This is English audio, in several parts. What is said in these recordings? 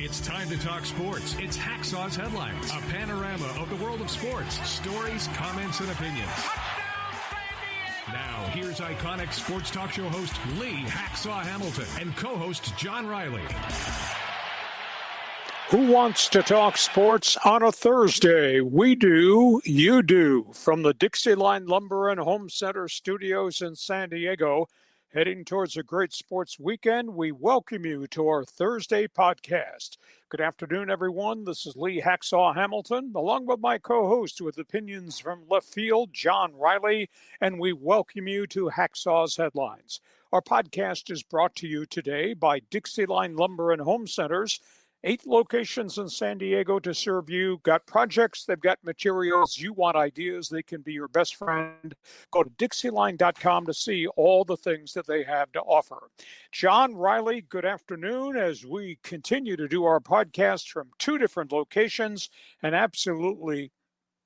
It's time to talk sports. It's Hacksaw's Headlines, a panorama of the world of sports, stories, comments, and opinions. Now, here's iconic sports talk show host Lee Hacksaw Hamilton and co-host John Riley. Who wants to talk sports on a Thursday? We do, you do. From the Dixieline Lumber and Home Center studios in San Diego, heading towards a great sports weekend, we welcome you to our Thursday podcast. Good afternoon, everyone. This is Lee Hacksaw Hamilton, along with my co-host with opinions from left field, John Riley, and we welcome you to Hacksaw's Headlines. Our podcast is brought to you today by Dixieline Lumber and Home Centers. 8 locations in San Diego to serve you. Got projects, they've got materials. You want ideas, they can be your best friend. Go to Dixieline.com to see all the things that they have to offer. John Riley, good afternoon as we continue to do our podcast from 2 different locations. An absolutely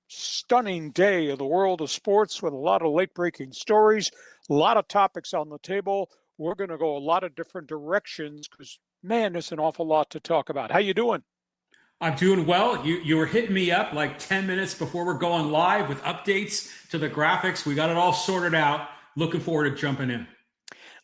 stunning day of the world of sports with a lot of late-breaking stories, a lot of topics on the table. We're going to go a lot of different directions because man, there's an awful lot to talk about. How you doing? I'm doing well. You were hitting me up like 10 minutes before we're going live with updates to the graphics. We got it all sorted out. Looking forward to jumping in.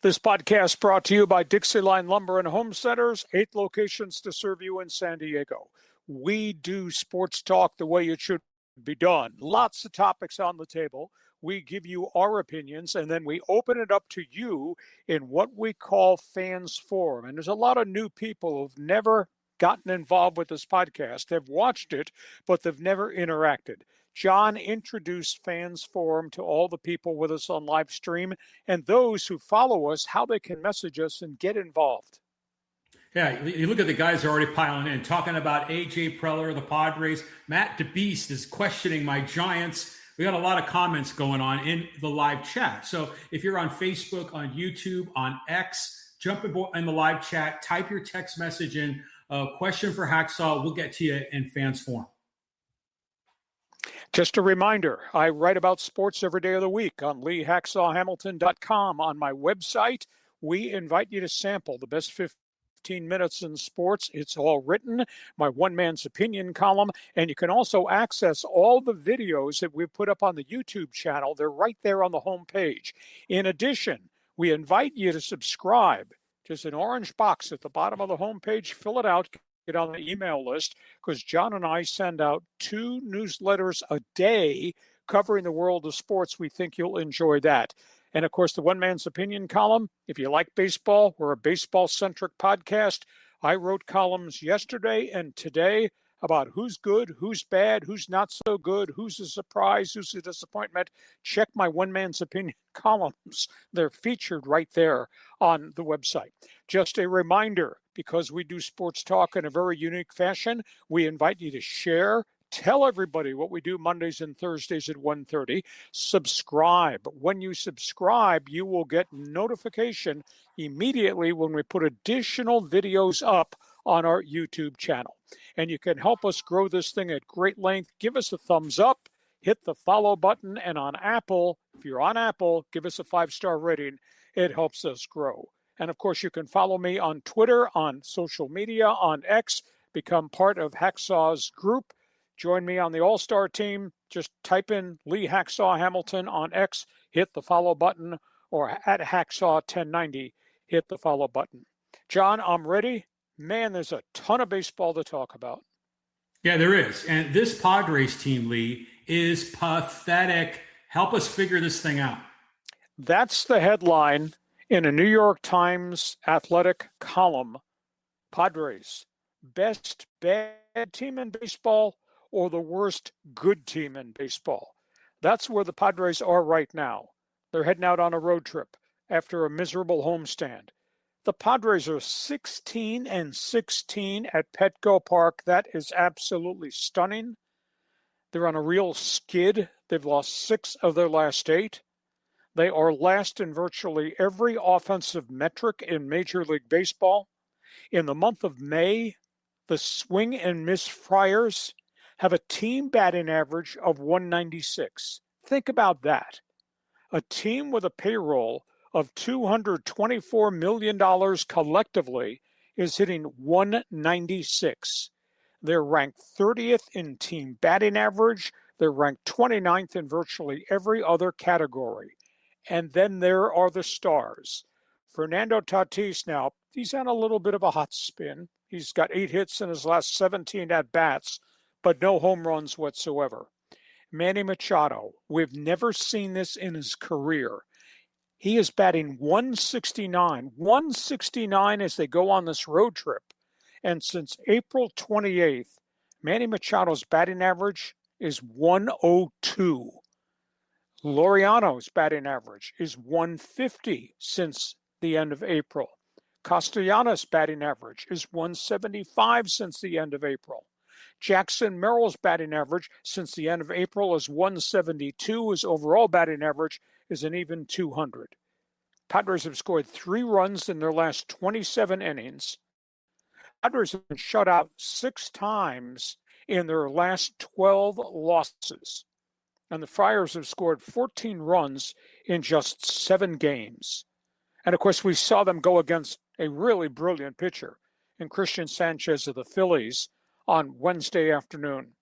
This podcast brought to you by Dixieline Lumber and Home Centers, 8 locations to serve you in San Diego. We do sports talk the way it should be done. Lots of topics on the table. We give you our opinions, and then we open it up to you in what we call Fans Forum. And there's a lot of new people who've never gotten involved with this podcast. They've watched it, but they've never interacted. John introduced Fans Forum to all the people with us on live stream and those who follow us, how they can message us and get involved. Yeah, you look at the guys who are already piling in, talking about A.J. Preller, the Padres. Matt DeBeast is questioning my Giants. We got a lot of comments going on in the live chat. So if you're on Facebook, on YouTube, on X, jump in the live chat, type your text message in, question for Hacksaw. We'll get to you in Fans Forum. Just a reminder, I write about sports every day of the week on LeeHacksawHamilton.com. On my website, we invite you to sample the best 15 minutes in sports. It's all written, my one man's opinion column, and you can also access all the videos that we've put up on the YouTube channel. They're right there on the home page. In addition, we invite you to subscribe. Just an orange box at the bottom of the home page. Fill it out, get on the email list, because John and I send out 2 newsletters a day covering the world of sports. We think you'll enjoy that. And, of course, the One Man's Opinion column. If you like baseball, we're a baseball-centric podcast. I wrote columns yesterday and today about who's good, who's bad, who's not so good, who's a surprise, who's a disappointment. Check my One Man's Opinion columns. They're featured right there on the website. Just a reminder, because we do sports talk in a very unique fashion, we invite you to share. Tell everybody what we do Mondays and Thursdays at 1:30. Subscribe. When you subscribe, you will get notification immediately when we put additional videos up on our YouTube channel. And you can help us grow this thing at great length. Give us a thumbs up, hit the follow button, and on Apple, if you're on Apple, give us a 5-star rating. It helps us grow. And of course, you can follow me on Twitter, on social media, on X, become part of Hacksaw's group. Join me on the All-Star team. Just type in Lee Hacksaw Hamilton on X, hit the follow button, or at Hacksaw1090, hit the follow button. John, I'm ready. Man, there's a ton of baseball to talk about. Yeah, there is. And this Padres team, Lee, is pathetic. Help us figure this thing out. That's the headline in a New York Times athletic column. Padres, best bad team in baseball or the worst good team in baseball. That's where the Padres are right now. They're heading out on a road trip after a miserable homestand. The Padres are 16-16 at Petco Park. That is absolutely stunning. They're on a real skid. They've lost 6 of their last 8. They are last in virtually every offensive metric in Major League Baseball. In the month of May, the swing and miss Friars have a team batting average of 196. Think about that. A team with a payroll of $224 million collectively is hitting 196. They're ranked 30th in team batting average. They're ranked 29th in virtually every other category. And then there are the stars. Fernando Tatis now, he's on a little bit of a hot spin. He's got 8 hits in his last 17 at-bats, but no home runs whatsoever. Manny Machado, we've never seen this in his career. He is batting 169 as they go on this road trip. And since April 28th, Manny Machado's batting average is 102. Laureano's batting average is 150 since the end of April. Castellanos' batting average is 175 since the end of April. Jackson Merrill's batting average since the end of April is 172. His overall batting average is an even 200. Padres have scored 3 runs in their last 27 innings. Padres have been shut out 6 times in their last 12 losses. And the Friars have scored 14 runs in just 7 games. And of course, we saw them go against a really brilliant pitcher in Christian Sanchez of the Phillies on Wednesday afternoon.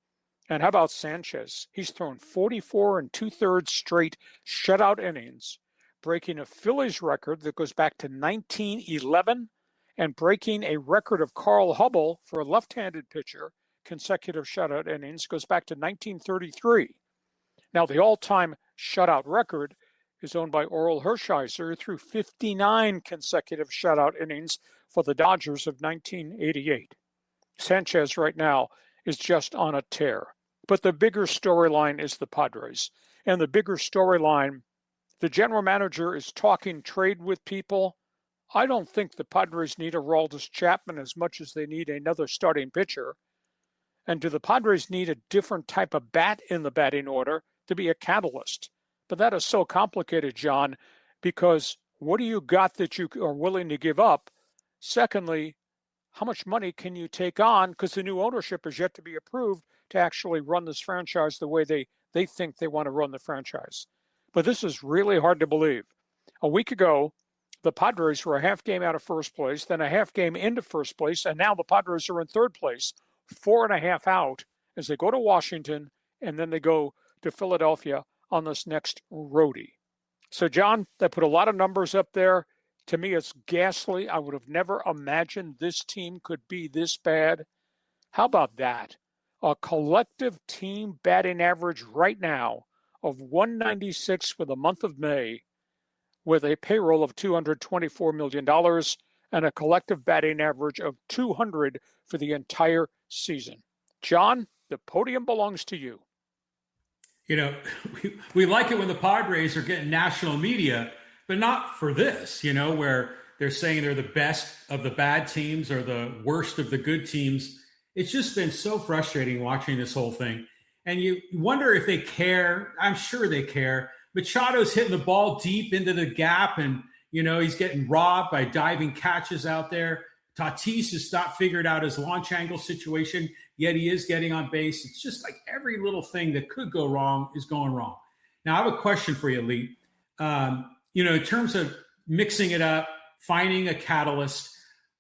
And how about Sanchez? He's thrown 44 2/3 straight shutout innings, breaking a Phillies record that goes back to 1911 and breaking a record of Carl Hubble for a left-handed pitcher, consecutive shutout innings, goes back to 1933. Now, the all-time shutout record is owned by Oral Hershiser, who threw 59 consecutive shutout innings for the Dodgers of 1988. Sanchez right now is just on a tear. But the bigger storyline is the Padres. And the bigger storyline, the general manager is talking trade with people. I don't think the Padres need a Aroldis Chapman as much as they need another starting pitcher. And do the Padres need a different type of bat in the batting order to be a catalyst? But that is so complicated, John, because what do you got that you are willing to give up? Secondly, how much money can you take on? Because the new ownership is yet to be approved to actually run this franchise the way they think they want to run the franchise. But this is really hard to believe. A week ago, the Padres were a half game out of first place, then a half game into first place, and now the Padres are in third place, 4.5 out as they go to Washington, and then they go to Philadelphia on this next roadie. So, John, they put a lot of numbers up there. To me, it's ghastly. I would have never imagined this team could be this bad. How about that? A collective team batting average right now of 196 for the month of May, with a payroll of $224 million and a collective batting average of 200 for the entire season. John, the podium belongs to you. You know, we like it when the Padres are getting national media, but not for this, you know, where they're saying they're the best of the bad teams or the worst of the good teams. It's just been so frustrating watching this whole thing. And you wonder if they care. I'm sure they care. Machado's hitting the ball deep into the gap, and, you know, he's getting robbed by diving catches out there. Tatis has not figured out his launch angle situation, yet he is getting on base. It's just like every little thing that could go wrong is going wrong. Now, I have a question for you, Lee. You know, in terms of mixing it up, finding a catalyst,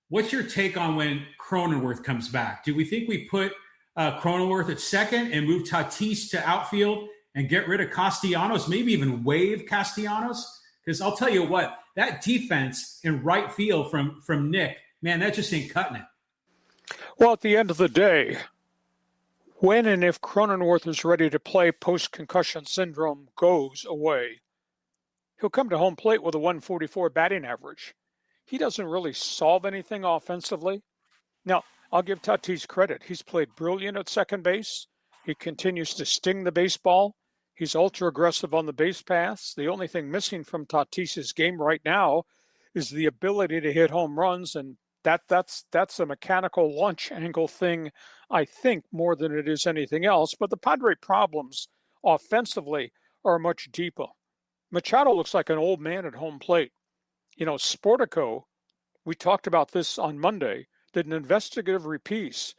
what's your take on when Cronenworth comes back? Do we think we put Cronenworth at second and move Tatis to outfield and get rid of Castellanos, maybe even waive Castellanos? Because I'll tell you what, that defense in right field from Nick, man, that just ain't cutting it. Well, at the end of the day, when and if Cronenworth is ready to play, post-concussion syndrome goes away, he'll come to home plate with a 144 batting average. He doesn't really solve anything offensively. Now, I'll give Tatis credit. He's played brilliant at second base. He continues to sting the baseball. He's ultra aggressive on the base paths. The only thing missing from Tatis's game right now is the ability to hit home runs, and that's a mechanical launch angle thing, I think, more than it is anything else. But the Padre problems offensively are much deeper. Machado looks like an old man at home plate. You know, Sportico, we talked about this on Monday, did an investigative piece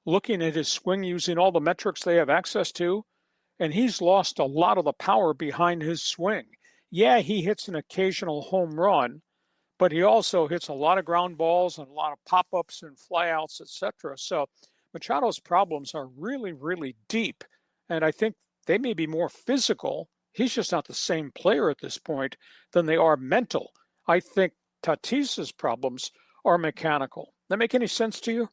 looking at his swing using all the metrics they have access to, and he's lost a lot of the power behind his swing. Yeah, he hits an occasional home run, but he also hits a lot of ground balls and a lot of pop-ups and flyouts, etc. So Machado's problems are really, really deep, and I think they may be more physical. He's just not the same player at this point than they are mental. I think Tatis's problems are mechanical. That make any sense to you?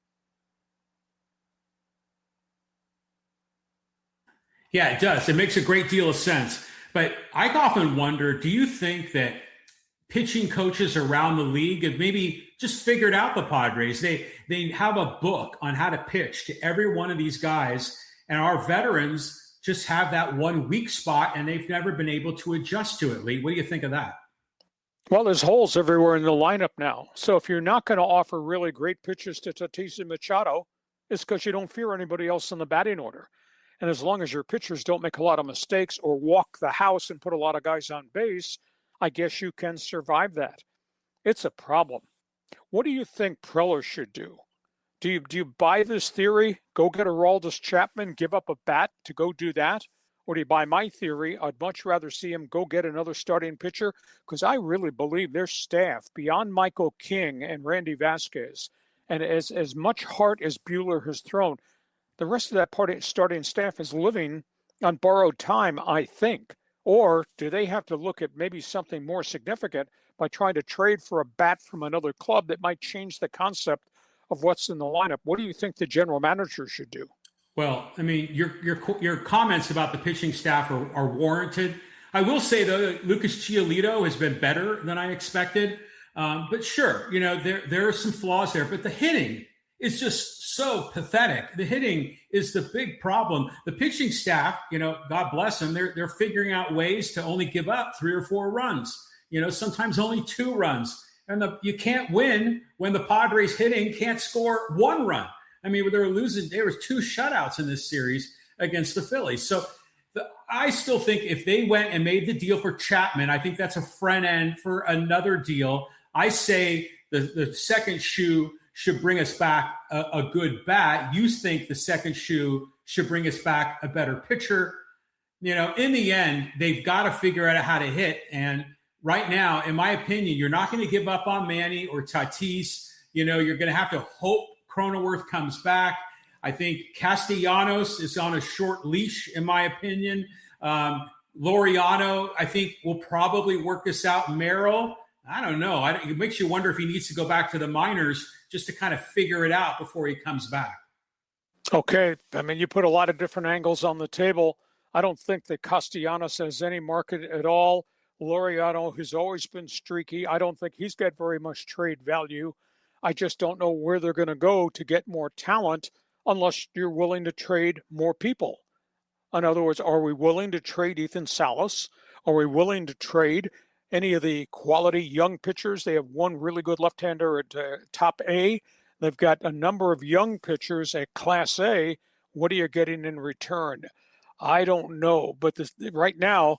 Yeah, it does. It makes a great deal of sense. But I often wonder, do you think that pitching coaches around the league have maybe just figured out the Padres? They have a book on how to pitch to every one of these guys, and our veterans just have that one weak spot, and they've never been able to adjust to it. Lee, what do you think of that? Well, there's holes everywhere in the lineup now. So if you're not going to offer really great pitches to Tatis and Machado, it's because you don't fear anybody else in the batting order. And as long as your pitchers don't make a lot of mistakes or walk the house and put a lot of guys on base, I guess you can survive that. It's a problem. What do you think Preller should do? Do you buy this theory? Go get Aroldis Chapman, give up a bat to go do that? Or do you buy my theory? I'd much rather see him go get another starting pitcher, because I really believe their staff, beyond Michael King and Randy Vasquez, and as much heart as Buehler has thrown, the rest of that starting staff is living on borrowed time, I think. Or do they have to look at maybe something more significant by trying to trade for a bat from another club that might change the concept of what's in the lineup? What do you think the general manager should do? Well, I mean, your comments about the pitching staff are warranted. I will say, though, Lucas Giolito has been better than I expected. But sure, there are some flaws there. But the hitting is just so pathetic. The hitting is the big problem. The pitching staff, God bless them, they're figuring out ways to only give up 3 or 4 runs. Sometimes only 2 runs. And you can't win when the Padres hitting can't score 1 run. I mean, they were losing. There was 2 shutouts in this series against the Phillies. So I still think if they went and made the deal for Chapman, I think that's a front end for another deal. I say the second shoe should bring us back a good bat. You think the second shoe should bring us back a better pitcher. In the end, they've got to figure out how to hit. And right now, in my opinion, you're not going to give up on Manny or Tatis. You're going to have to hope Cronenworth comes back. I think Castellanos is on a short leash, in my opinion. Laureano, I think, will probably work this out. Merrill, I don't know. It makes you wonder if he needs to go back to the minors just to kind of figure it out before he comes back. Okay. I mean, you put a lot of different angles on the table. I don't think that Castellanos has any market at all. Laureano, who's always been streaky, I don't think he's got very much trade value. I just don't know where they're going to go to get more talent unless you're willing to trade more people. In other words, are we willing to trade Ethan Salas? Are we willing to trade any of the quality young pitchers? They have one really good left-hander at top A. They've got a number of young pitchers at Class A. What are you getting in return? I don't know. But right now,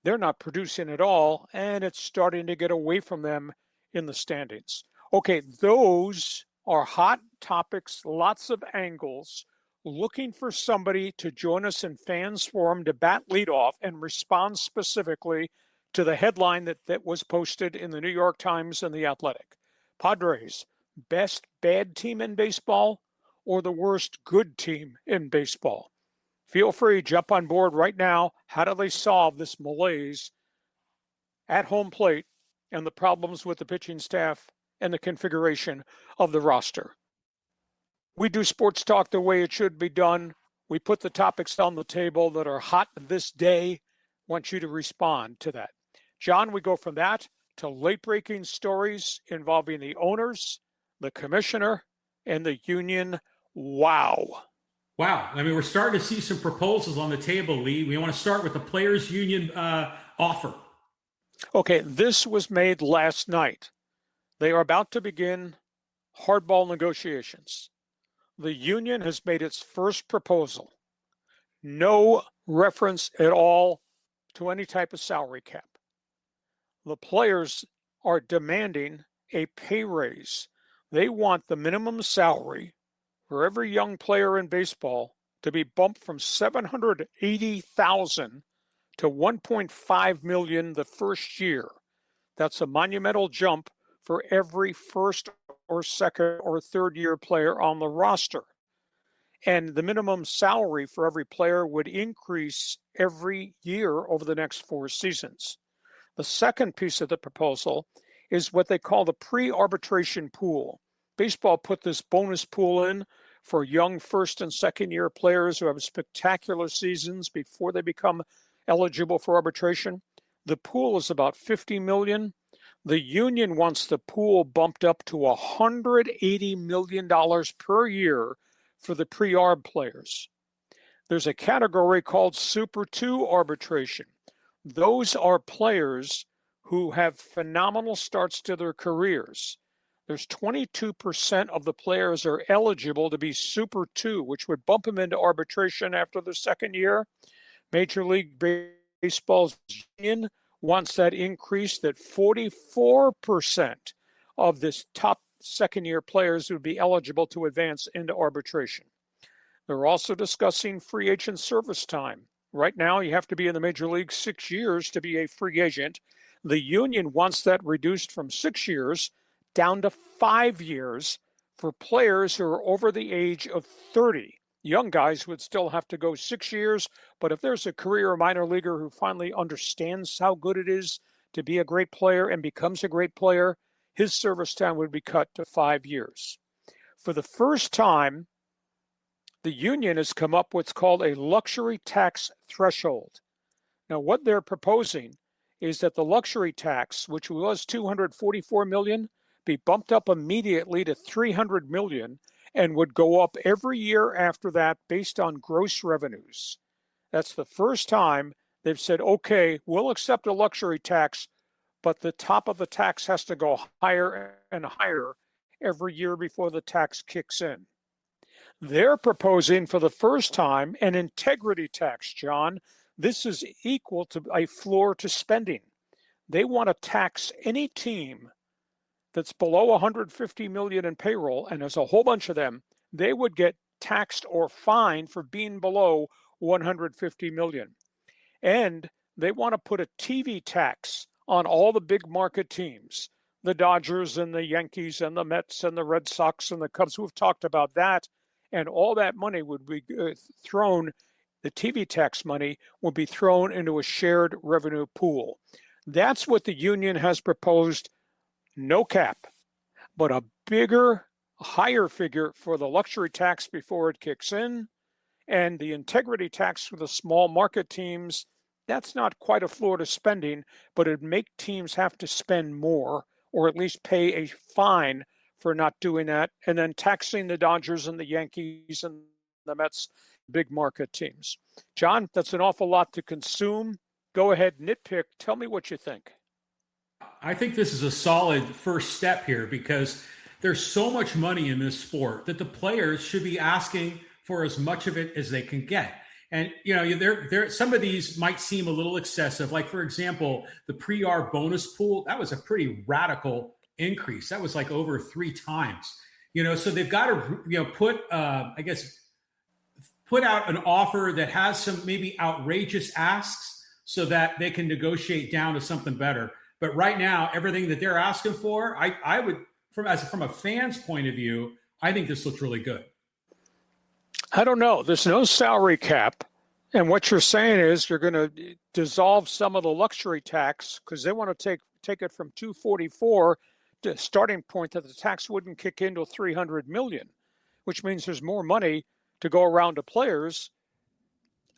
they're not producing at all, and it's starting to get away from them in the standings. Okay, those are hot topics, lots of angles. Looking for somebody to join us in Fans Forum to bat leadoff and respond specifically to the headline that was posted in the New York Times and The Athletic. Padres, best bad team in baseball or the worst good team in baseball? Feel free, jump on board right now. How do they solve this malaise at home plate and the problems with the pitching staff and the configuration of the roster? We do sports talk the way it should be done. We put the topics on the table that are hot this day. Want you to respond to that. John, we go from that to late-breaking stories involving the owners, the commissioner, and the union. Wow. I mean, we're starting to see some proposals on the table, Lee. We want to start with the Players Union offer. Okay, this was made last night. They are about to begin hardball negotiations. The union has made its first proposal. No reference at all to any type of salary cap. The players are demanding a pay raise. They want the minimum salary for every young player in baseball to be bumped from $780,000 to $1.5 million the first year. That's a monumental jump for every first or second or third year player on the roster. And the minimum salary for every player would increase every year over the next 4 seasons. The second piece of the proposal is what they call the pre-arbitration pool. Baseball put this bonus pool in for young first and second year players who have spectacular seasons before they become eligible for arbitration. The pool is about $50 million. The union wants the pool bumped up to $180 million per year for the pre-arb players. There's a category called Super 2 arbitration. Those are players who have phenomenal starts to their careers. There's 22% of the players are eligible to be Super 2, which would bump them into arbitration after their second year. Major League Baseball's union wants that increased that 44% of this top second-year players would be eligible to advance into arbitration. They're also discussing free agent service time. Right now, you have to be in the major league 6 years to be a free agent. The union wants that reduced from 6 years down to 5 years for players who are over the age of 30. Young guys would still have to go 6 years, but if there's a career minor leaguer who finally understands how good it is to be a great player and becomes a great player, his service time would be cut to 5 years. For the first time, the union has come up with what's called a luxury tax threshold. Now, what they're proposing is that the luxury tax, which was $244 million, be bumped up immediately to $300 million and would go up every year after that based on gross revenues. That's the first time they've said, okay, we'll accept a luxury tax, but the top of the tax has to go higher and higher every year before the tax kicks in. They're proposing for the first time an integrity tax, John. This is equal to a floor to spending. They want to tax any team that's below 150 million in payroll, and there's a whole bunch of them. They would get taxed or fined for being below 150 million. And they want to put a TV tax on all the big market teams, the Dodgers and the Yankees and the Mets and the Red Sox and the Cubs. We've talked about that. And all that money would be thrown, the TV tax money would be thrown into a shared revenue pool. That's what the union has proposed. No cap, but a bigger, higher figure for the luxury tax before it kicks in, and the integrity tax for the small market teams. That's not quite a floor to spending, but it'd make teams have to spend more or at least pay a fine for not doing that, and then taxing the Dodgers and the Yankees and the Mets, big market teams. John, that's an awful lot to consume. Go ahead, nitpick. Tell me what you think. I think this is a solid first step here because there's so much money in this sport that the players should be asking for as much of it as they can get. And, you know, there some of these might seem a little excessive. Like, for example, the pre-arb bonus pool, that was a pretty radical increase. That was like over 3 times, you know, so they've got to, you know, put out an offer that has some maybe outrageous asks so that they can negotiate down to something better. But right now, everything that they're asking for, I would, from a fan's point of view, I think this looks really good. I don't know. There's no salary cap. And what you're saying is you're going to dissolve some of the luxury tax because they want to take it from 244 to a starting point that the tax wouldn't kick into 300 million, which means there's more money to go around to players.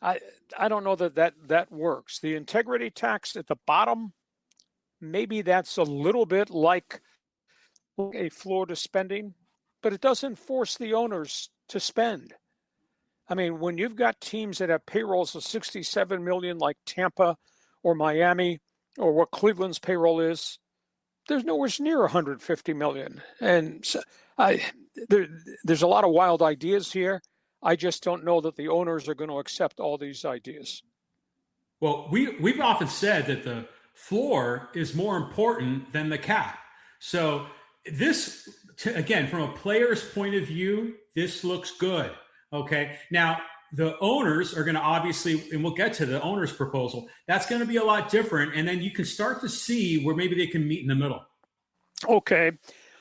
I don't know that works. The integrity tax at the bottom, maybe that's a little bit like a floor to spending, but it doesn't force the owners to spend. I mean, when you've got teams that have payrolls of 67 million like Tampa or Miami or what Cleveland's payroll is, there's nowhere near 150 million. And so there's a lot of wild ideas here. I just don't know that the owners are going to accept all these ideas. Well, we've often said that the floor is more important than the cap. So this, again, from a player's point of view, this looks good. Okay. Now, the owners are going to obviously, and we'll get to the owner's proposal, that's going to be a lot different. And then you can start to see where maybe they can meet in the middle. Okay,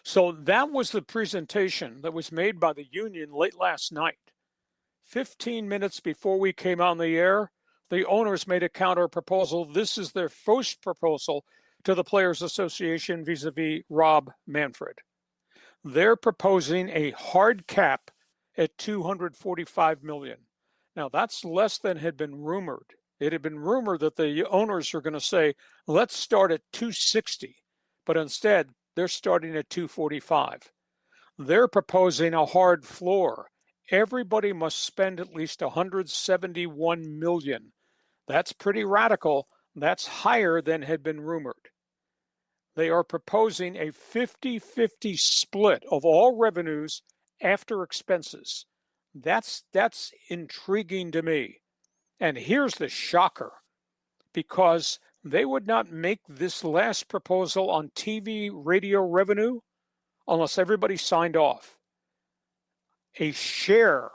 so that was the presentation that was made by the union late last night. 15 minutes before we came on the air, the owners made a counter proposal. This is their first proposal to the Players Association vis-a-vis Rob Manfred. They're proposing a hard cap at $245 million. Now, that's less than had been rumored. It had been rumored that the owners are going to say, let's start at 260, but instead, they're starting at 245. They're proposing a hard floor. Everybody must spend at least $171 million. That's pretty radical. That's higher than had been rumored. They are proposing a 50-50 split of all revenues after expenses. That's intriguing to me. And here's the shocker, because they would not make this last proposal on TV radio revenue unless everybody signed off. A share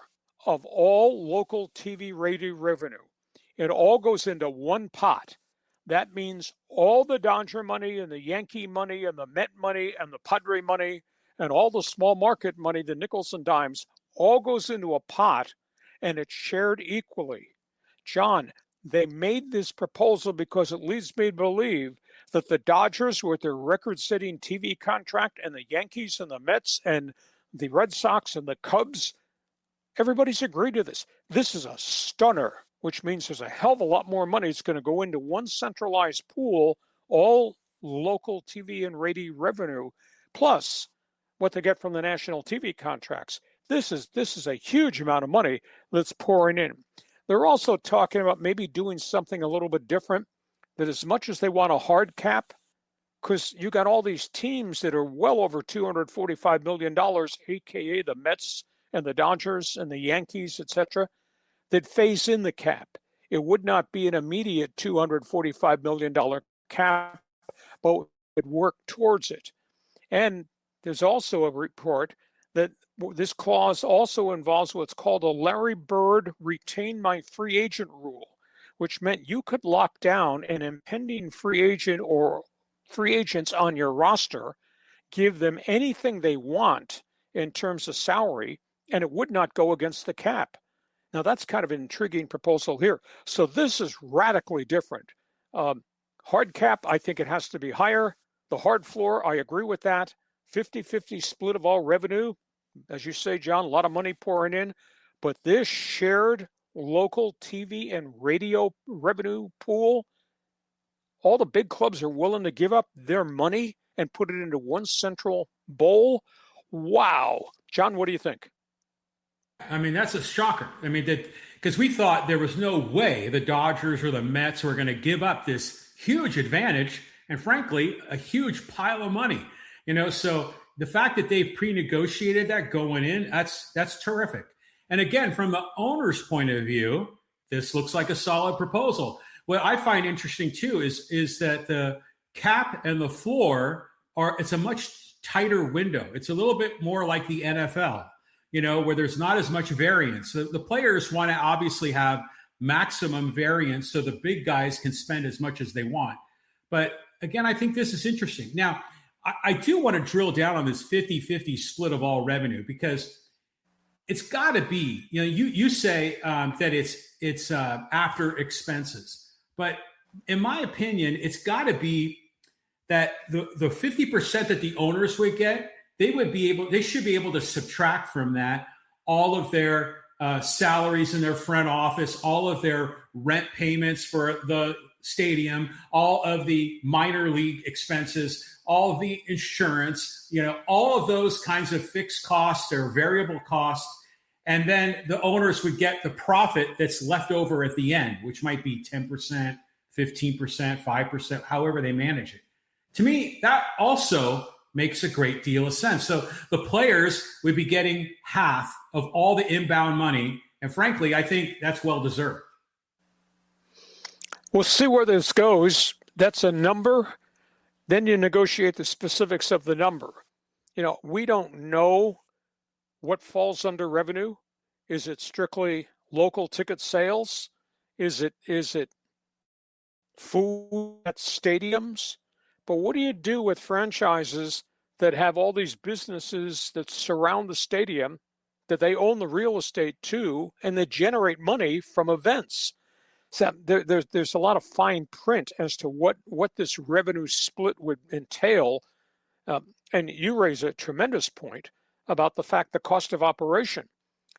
of all local TV radio revenue. It all goes into one pot. That means all the Dodger money and the Yankee money and the Met money and the Padre money and all the small market money, the nickels and dimes, all goes into a pot and it's shared equally. John, they made this proposal because it leads me to believe that the Dodgers, with their record-setting TV contract, and the Yankees and the Mets and the Red Sox and the Cubs, everybody's agreed to this. This is a stunner, which means there's a hell of a lot more money that's going to go into one centralized pool, all local TV and radio revenue, plus what they get from the national TV contracts. This is a huge amount of money that's pouring in. They're also talking about maybe doing something a little bit different, that as much as they want a hard cap, because you got all these teams that are well over $245 million, aka the Mets and the Dodgers and the Yankees, etc., that phase in the cap. It would not be an immediate $245 million cap, but would work towards it. And there's also a report that this clause also involves what's called a Larry Bird retain my free agent rule, which meant you could lock down an impending free agent or free agents on your roster, give them anything they want in terms of salary, and it would not go against the cap. Now, that's kind of an intriguing proposal here. So this is radically different. Hard cap, I think it has to be higher. The hard floor, I agree with that. 50-50 split of all revenue. As you say, John, a lot of money pouring in. But this shared local TV and radio revenue pool, all the big clubs are willing to give up their money and put it into one central bowl. Wow. John, what do you think? I mean, that's a shocker. I mean, because we thought there was no way the Dodgers or the Mets were going to give up this huge advantage and, frankly, a huge pile of money. So the fact that they've pre-negotiated that going in, that's terrific. And again, from the owner's point of view, this looks like a solid proposal. What I find interesting too is that the cap and the floor it's a much tighter window. It's a little bit more like the NFL, where there's not as much variance. So the players want to obviously have maximum variance so the big guys can spend as much as they want. But again, I think this is interesting. Now, I do want to drill down on this 50-50 split of all revenue, because it's got to be, you say that it's after expenses, but in my opinion, it's got to be that the 50% that the owners would get, they should be able to subtract from that all of their salaries in their front office, all of their rent payments for the stadium, all of the minor league expenses, all of the insurance, all of those kinds of fixed costs or variable costs. And then the owners would get the profit that's left over at the end, which might be 10%, 15%, 5%, however they manage it. To me, that also makes a great deal of sense. So the players would be getting half of all the inbound money. And frankly, I think that's well deserved. We'll see where this goes. That's a number. Then you negotiate the specifics of the number. We don't know what falls under revenue. Is it strictly local ticket sales? Is it food at stadiums? But what do you do with franchises that have all these businesses that surround the stadium, that they own the real estate too, and that generate money from events. So there's a lot of fine print as to what this revenue split would entail. And you raise a tremendous point about the fact the cost of operation.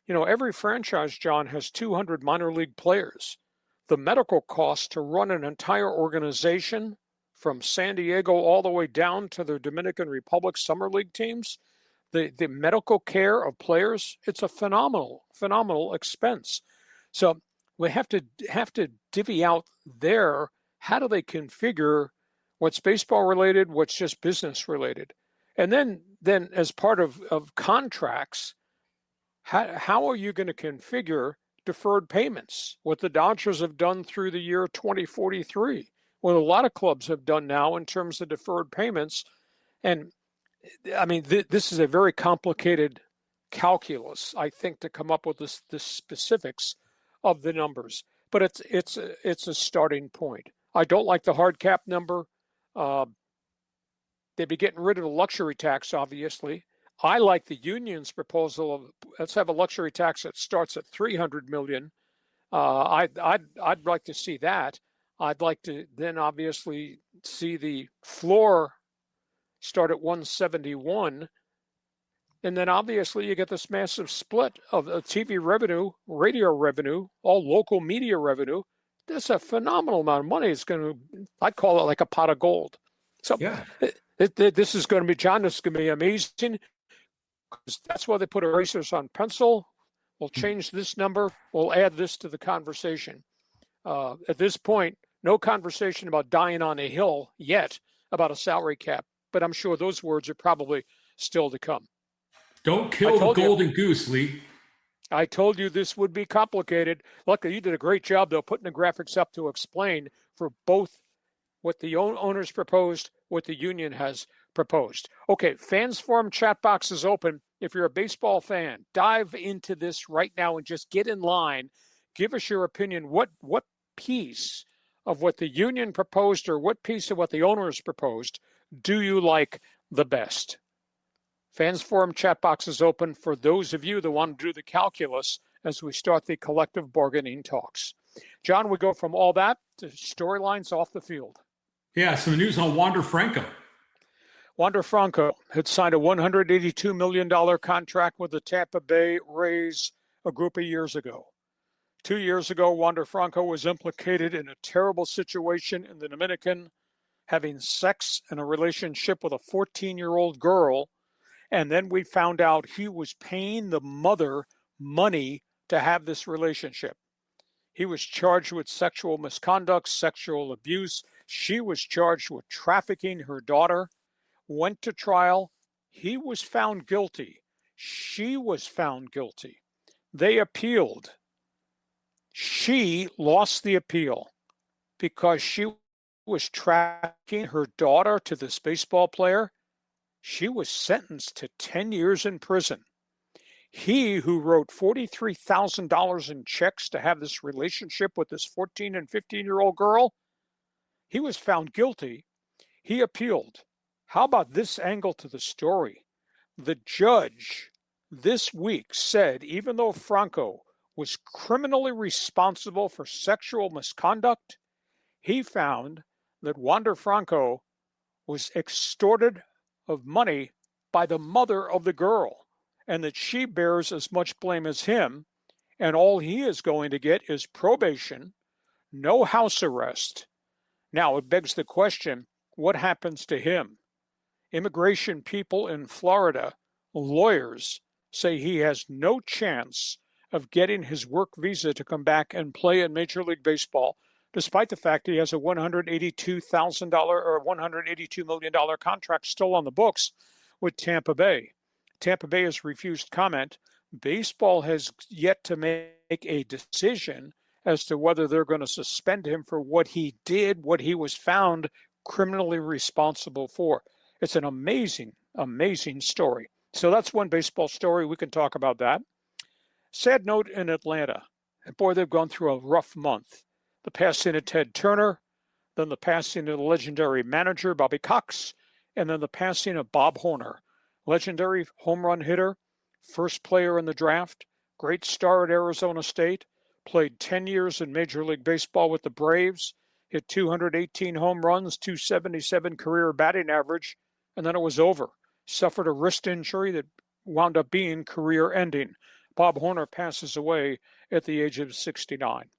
You know, every franchise, John, has 200 minor league players. The medical cost to run an entire organization from San Diego all the way down to the Dominican Republic summer league teams, the medical care of players, it's a phenomenal expense. So we have to divvy out there, how do they configure what's baseball related, what's just business related? And then as part of contracts, how are you going to configure deferred payments? What the Dodgers have done through the year 2043, what a lot of clubs have done now in terms of deferred payments. And I mean, this is a very complicated calculus, I think, to come up with the specifics of the numbers. But it's a starting point. I don't like the hard cap number. They'd be getting rid of the luxury tax, obviously. I like the union's proposal of let's have a luxury tax that starts at $300 million. I'd like to see that. I'd like to then obviously see the floor start at 171. And then obviously you get this massive split of TV revenue, radio revenue, all local media revenue. That's a phenomenal amount of money. It's going to, I'd call it like a pot of gold. So yeah. This is going to be, John, this is going to be amazing. That's why they put erasers on pencil. We'll change this number. We'll add this to the conversation. At this point, no conversation about dying on a hill yet about a salary cap, but I'm sure those words are probably still to come. Don't kill the golden goose, Lee. I told you this would be complicated. Luckily, you did a great job, though, putting the graphics up to explain for both what the owners proposed, what the union has proposed. Okay, Fans Forum chat box is open. If you're a baseball fan, dive into this right now and just get in line. Give us your opinion. What piece of what the union proposed or what piece of what the owners proposed do you like the best? Fans Forum chat box is open for those of you that want to do the calculus as we start the collective bargaining talks. John, we go from all that to storylines off the field. Yeah, some news on Wander Franco. Wander Franco had signed a $182 million contract with the Tampa Bay Rays a group of years ago. 2 years ago, Wander Franco was implicated in a terrible situation in the Dominican, having sex in a relationship with a 14-year-old girl. And then we found out he was paying the mother money to have this relationship. He was charged with sexual misconduct, sexual abuse. She was charged with trafficking her daughter, went to trial. He was found guilty. She was found guilty. They appealed. She lost the appeal because she was trafficking her daughter to this baseball player. She was sentenced to 10 years in prison. He, who wrote $43,000 in checks to have this relationship with this 14 and 15-year-old girl, he was found guilty. He appealed. How about this angle to the story? The judge this week said even though Franco was criminally responsible for sexual misconduct, he found that Wander Franco was extorted of money by the mother of the girl, and that she bears as much blame as him, and all he is going to get is probation, no house arrest. Now, it begs the question, what happens to him? Immigration people in Florida, lawyers, say he has no chance of getting his work visa to come back and play in Major League Baseball, despite the fact he has a $182,000 or $182 million contract still on the books with Tampa Bay. Tampa Bay has refused comment. Baseball has yet to make a decision as to whether they're going to suspend him for what he did, what he was found criminally responsible for. It's an amazing, amazing story. So that's one baseball story. We can talk about that. Sad note in Atlanta. And boy, they've gone through a rough month. The passing of Ted Turner, then the passing of the legendary manager, Bobby Cox, And then the passing of Bob Horner, legendary home run hitter, first player in the draft, great star at Arizona State, played 10 years in Major League Baseball with the Braves, hit 218 home runs, 277 career batting average, and then it was over. Suffered a wrist injury that wound up being career-ending. Bob Horner passes away at the age of 69.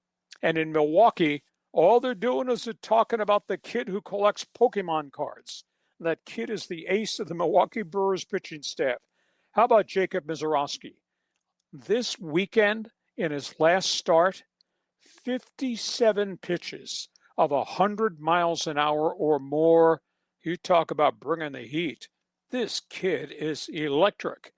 And in Milwaukee, all they're doing is talking about the kid who collects Pokemon cards. That kid is the ace of the Milwaukee Brewers pitching staff. How about Jacob Misirowski? This weekend, in his last start, 57 pitches of 100 miles an hour or more. You talk about bringing the heat. This kid is electric.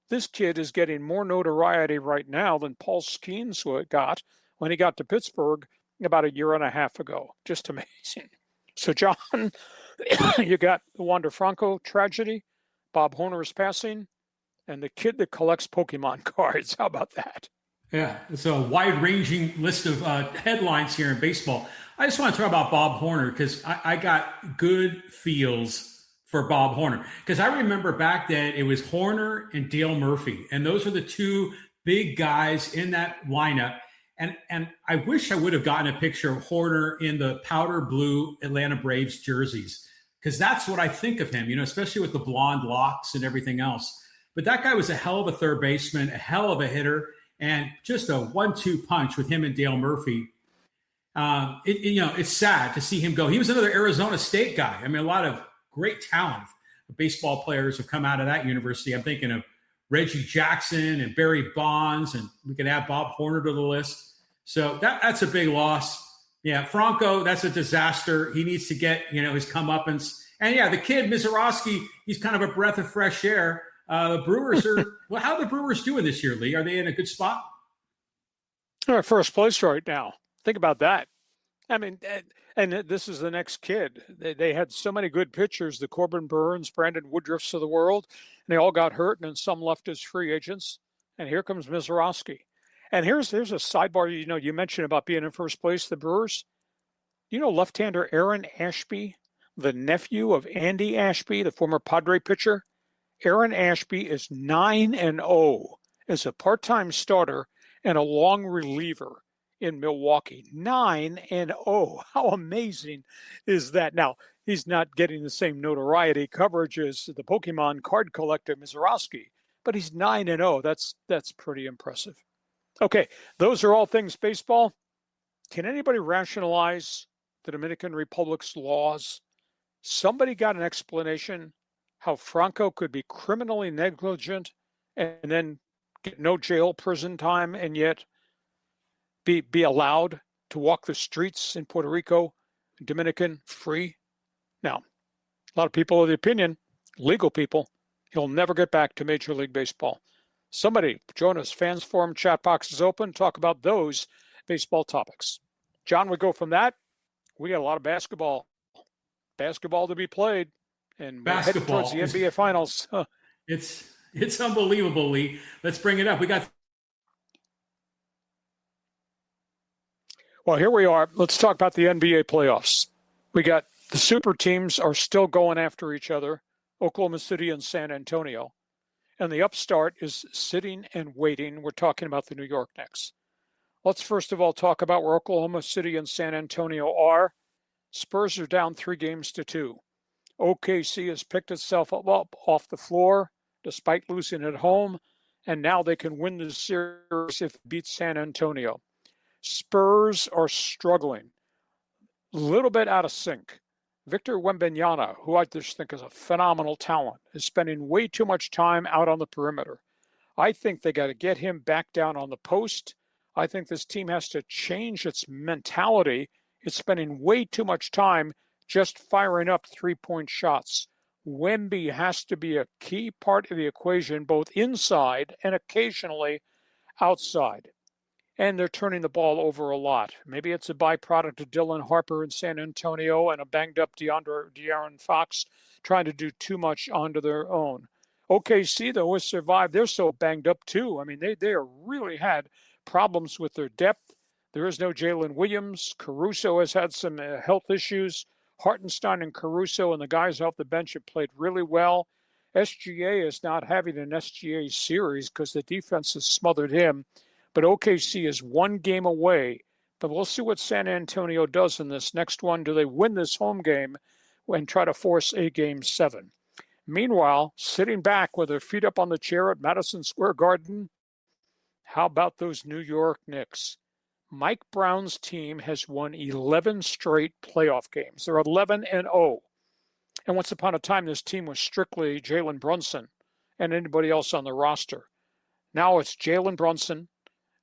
This kid is getting more notoriety right now than Paul Skeens got when he got to Pittsburgh about a year and a half ago. Just amazing. So, John, you got the Wander Franco tragedy, Bob Horner's passing, and the kid that collects Pokemon cards. How about that? Yeah, it's a wide-ranging list of headlines here in baseball. I just want to talk about Bob Horner because I got good feels for Bob Horner. Because I remember back then it was Horner and Dale Murphy, and those are the two big guys in that lineup. And I wish I would have gotten a picture of Horner in the powder blue Atlanta Braves jerseys, because that's what I think of him, especially with the blonde locks and everything else. But that guy was a hell of a third baseman, a hell of a hitter, and just a 1-2 punch with him and Dale Murphy. It's sad to see him go. He was another Arizona State guy. I mean, a lot of great talent. Baseball players have come out of that university. I'm thinking of Reggie Jackson and Barry Bonds, and we could add Bob Horner to the list. So that's a big loss. Yeah, Franco, that's a disaster. He needs to get, his comeuppance. And yeah, the kid, Misirowski, he's kind of a breath of fresh air. The Brewers are, well, how are the Brewers doing this year, Lee? Are they in a good spot? They're at first place right now. Think about that. I mean, and this is the next kid. They had so many good pitchers, the Corbin Burns, Brandon Woodruffs of the world, and they all got hurt, and then some left as free agents. And here comes Misirowski. And here's a sidebar. You mentioned about being in first place, the Brewers. Left-hander Aaron Ashby, the nephew of Andy Ashby, the former Padre pitcher. Aaron Ashby is 9-0 as a part-time starter and a long reliever in Milwaukee. 9-0. How amazing is that? Now, he's not getting the same notoriety coverage as the Pokemon card collector Misirowski, but he's 9-0. That's pretty impressive. Okay, those are all things baseball. Can anybody rationalize the Dominican Republic's laws? Somebody got an explanation how Franco could be criminally negligent and then get no jail, prison time, and yet be allowed to walk the streets in Puerto Rico, Dominican, free? Now, a lot of people are of the opinion, legal people, he'll never get back to Major League Baseball. Somebody join us. Fans Forum chat box is open. Talk about those baseball topics. John, we go from that. We got a lot of basketball to be played, and we're headed towards the NBA Finals. It's unbelievable, Lee. Let's bring it up. Well, here we are. Let's talk about the NBA playoffs. We got the super teams are still going after each other, Oklahoma City and San Antonio. And the upstart is sitting and waiting. We're talking about the New York Knicks. Let's first of all talk about where Oklahoma City and San Antonio are. Spurs are down 3-2. OKC has picked itself up off the floor despite losing at home, and now they can win the series if it beats San Antonio. Spurs are struggling, a little bit out of sync. Victor Wembanyama, who I just think is a phenomenal talent, is spending way too much time out on the perimeter. I think they got to get him back down on the post. I think this team has to change its mentality. It's spending way too much time just firing up three-point shots. Wemby has to be a key part of the equation, both inside and occasionally outside. And they're turning the ball over a lot. Maybe it's a byproduct of Dylan Harper in San Antonio and a banged-up De'Aaron Fox trying to do too much onto their own. OKC, though, has survived. They're so banged up, too. I mean, they are really had problems with their depth. There is no Jalen Williams. Caruso has had some health issues. Hartenstein and Caruso and the guys off the bench have played really well. SGA is not having an SGA series because the defense has smothered him, but OKC is one game away. But we'll see what San Antonio does in this next one. Do they win this home game and try to force a Game 7? Meanwhile, sitting back with their feet up on the chair at Madison Square Garden, how about those New York Knicks? Mike Brown's team has won 11 straight playoff games. They're 11-0. And once upon a time, this team was strictly Jalen Brunson and anybody else on the roster. Now it's Jalen Brunson,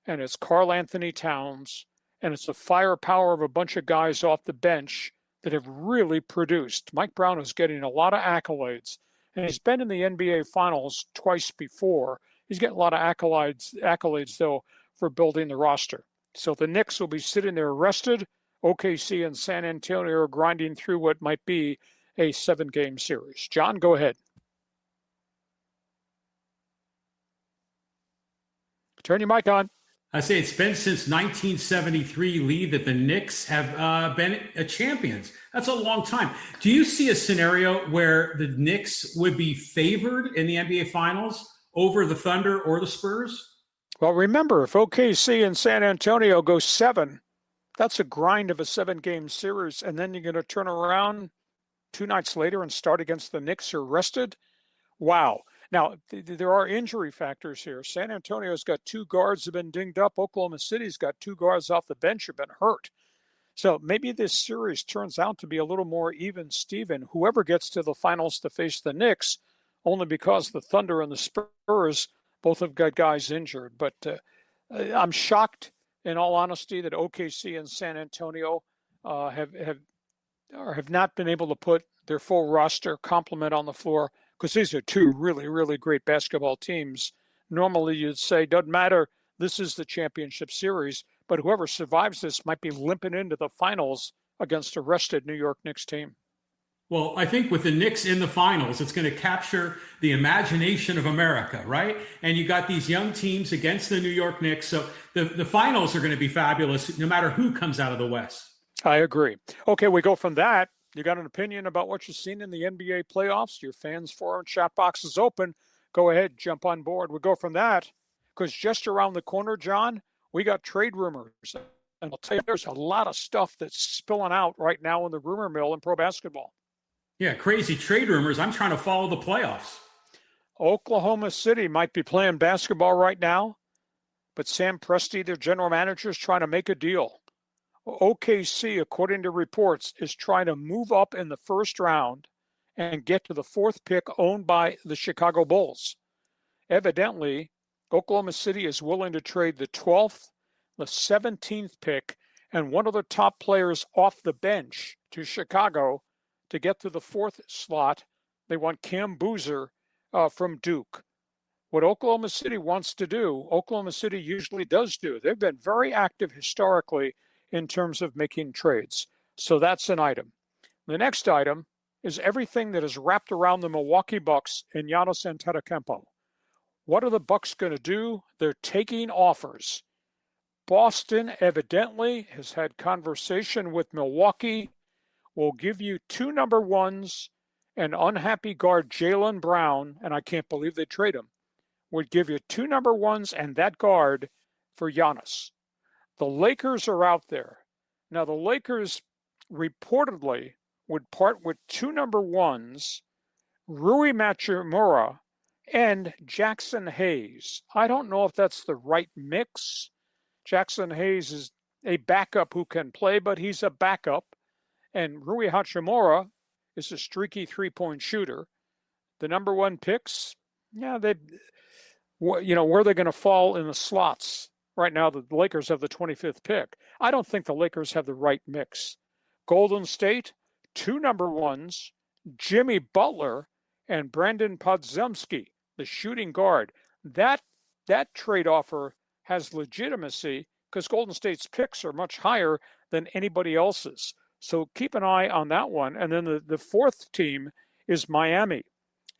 and it's Karl Anthony Towns, and it's the firepower of a bunch of guys off the bench that have really produced. Mike Brown is getting a lot of accolades, and he's been in the NBA Finals twice before. He's getting a lot of accolades though, for building the roster. So the Knicks will be sitting there rested. OKC and San Antonio are grinding through what might be a 7-game series. John, go ahead. Turn your mic on. I say it's been since 1973, Lee, that the Knicks have been champions. That's a long time. Do you see a scenario where the Knicks would be favored in the NBA Finals over the Thunder or the Spurs? Well, remember, if OKC and San Antonio go 7, that's a grind of a 7-game series, and then you're going to turn around 2 nights later and start against the Knicks who are rested? Wow. Now, there are injury factors here. San Antonio's got 2 guards that have been dinged up. Oklahoma City's got 2 guards off the bench who have been hurt. So maybe this series turns out to be a little more even-steven. Whoever gets to the finals to face the Knicks, only because the Thunder and the Spurs both have got guys injured. But I'm shocked, in all honesty, that OKC and San Antonio have not been able to put their full roster complement on the floor, because these are 2 really, really great basketball teams. Normally you'd say, doesn't matter, this is the championship series, but whoever survives this might be limping into the finals against a rested New York Knicks team. Well, I think with the Knicks in the finals, it's going to capture the imagination of America, right? And you got these young teams against the New York Knicks. So the finals are going to be fabulous no matter who comes out of the West. I agree. Okay, we go from that. You got an opinion about what you've seen in the NBA playoffs? Your fans forum chat box is open. Go ahead, jump on board. We go from that because just around the corner, John, we got trade rumors. And I'll tell you, there's a lot of stuff that's spilling out right now in the rumor mill in pro basketball. Yeah, crazy trade rumors. I'm trying to follow the playoffs. Oklahoma City might be playing basketball right now, but Sam Presti, their general manager, is trying to make a deal. OKC, according to reports, is trying to move up in the first round and get to the 4th pick owned by the Chicago Bulls. Evidently, Oklahoma City is willing to trade the 12th, the 17th pick, and one of the top players off the bench to Chicago to get to the 4th slot. They want Cam Boozer from Duke. What Oklahoma City wants to do, Oklahoma City usually does do. They've been very active historically in terms of making trades. So that's an item. The next item is everything that is wrapped around the Milwaukee Bucks and Giannis Antetokounmpo. What are the Bucks going to do? They're taking offers. Boston evidently has had conversation with Milwaukee. We'll give you 2 number 1s and unhappy guard Jaylen Brown, and I can't believe they trade him, would give you 2 number 1s and that guard for Giannis. The Lakers are out there. Now, the Lakers reportedly would part with 2 number 1s, Rui Hachimura, and Jackson Hayes. I don't know if that's the right mix. Jackson Hayes is a backup who can play, but he's a backup. And Rui Hachimura is a streaky 3-point shooter. The number 1 picks, yeah, where are they going to fall in the slots? Right now, the Lakers have the 25th pick. I don't think the Lakers have the right mix. Golden State, 2 number 1s, Jimmy Butler, and Brandon Podziemski, the shooting guard. That trade offer has legitimacy because Golden State's picks are much higher than anybody else's. So keep an eye on that one. And then the 4th team is Miami.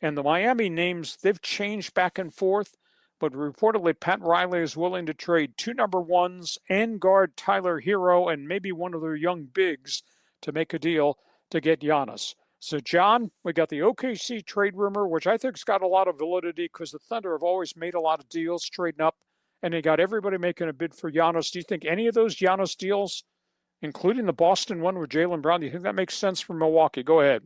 And the Miami names, they've changed back and forth, but reportedly Pat Riley is willing to trade 2 number 1s and guard Tyler Hero and maybe one of their young bigs to make a deal to get Giannis. So, John, we got the OKC trade rumor, which I think's got a lot of validity because the Thunder have always made a lot of deals trading up, and they got everybody making a bid for Giannis. Do you think any of those Giannis deals, including the Boston one with Jaylen Brown, do you think that makes sense for Milwaukee? Go ahead.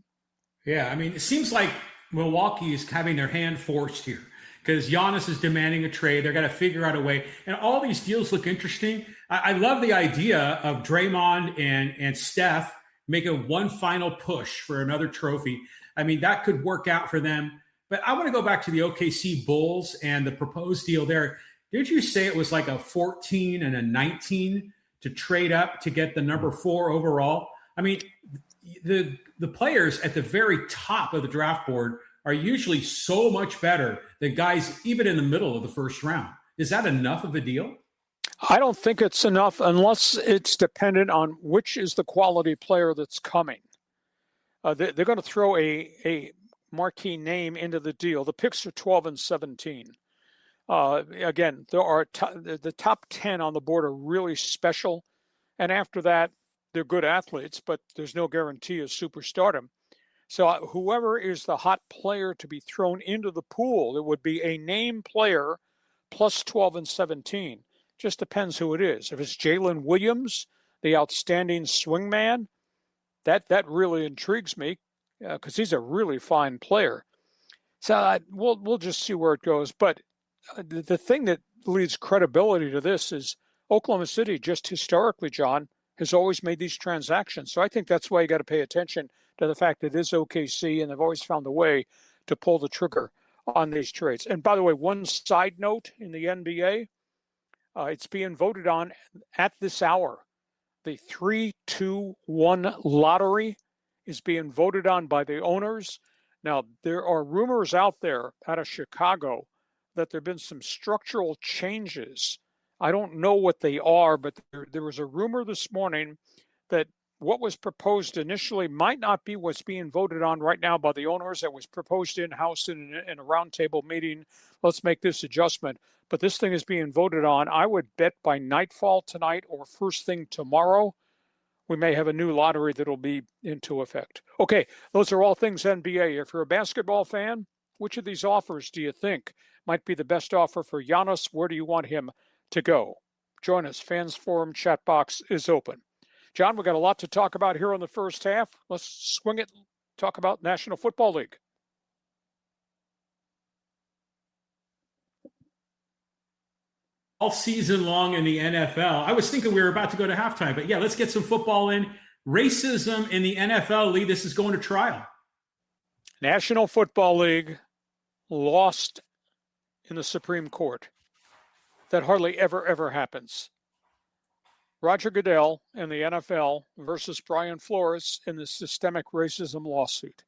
Yeah, I mean, it seems like Milwaukee is having their hand forced here because Giannis is demanding a trade. They're going to figure out a way. And all these deals look interesting. I love the idea of Draymond and Steph making one final push for another trophy. I mean, that could work out for them. But I want to go back to the OKC-Bulls and the proposed deal there. Did you say it was like a 14 and a 19 to trade up to get the number 4 overall? I mean, the players at the very top of the draft board are usually so much better than guys even in the middle of the first round. Is that enough of a deal? I don't think it's enough unless it's dependent on which is the quality player that's coming. They're going to throw a marquee name into the deal. The picks are 12 and 17. Again, there are the top 10 on the board are really special. And after that, they're good athletes, but there's no guarantee of superstardom. So whoever is the hot player to be thrown into the pool, it would be a name player plus 12 and 17. Just depends who it is. If it's Jalen Williams, the outstanding swingman, that really intrigues me because he's a really fine player. So we'll just see where it goes. But the thing that leads credibility to this is Oklahoma City, just historically, John, has always made these transactions. So I think that's why you got to pay attention to the fact that it is OKC, and they've always found a way to pull the trigger on these trades. And by the way, one side note in the NBA, it's being voted on at this hour. The 3-2-1 lottery is being voted on by the owners. Now, there are rumors out there out of Chicago that there have been some structural changes. I don't know what they are, but there was a rumor this morning that what was proposed initially might not be what's being voted on right now by the owners. That was proposed in-house in a roundtable meeting. Let's make this adjustment. But this thing is being voted on. I would bet by nightfall tonight or first thing tomorrow, we may have a new lottery that will be into effect. Okay, those are all things NBA. If you're a basketball fan, which of these offers do you think might be the best offer for Giannis? Where do you want him to go? Join us. Fans Forum chat box is open. John, we've got a lot to talk about here in the first half. Let's swing it, talk about National Football League. All season long in the NFL. I was thinking we were about to go to halftime, but yeah, let's get some football in. Racism in the NFL league. This is going to trial. National Football League lost in the Supreme Court. That hardly ever happens. Roger Goodell and the NFL versus Brian Flores in the systemic racism lawsuit.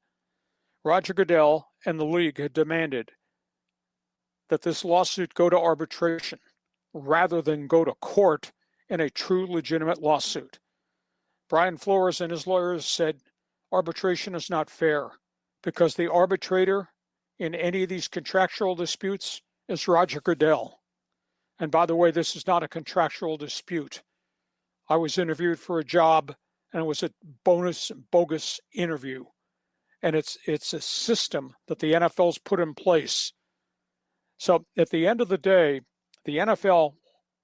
Roger Goodell and the league had demanded that this lawsuit go to arbitration rather than go to court in a true legitimate lawsuit. Brian Flores and his lawyers said arbitration is not fair because the arbitrator in any of these contractual disputes is Roger Goodell. And by the way, this is not a contractual dispute. I was interviewed for a job, and it was a bogus interview. And it's a system that the NFL's put in place. So at the end of the day, the NFL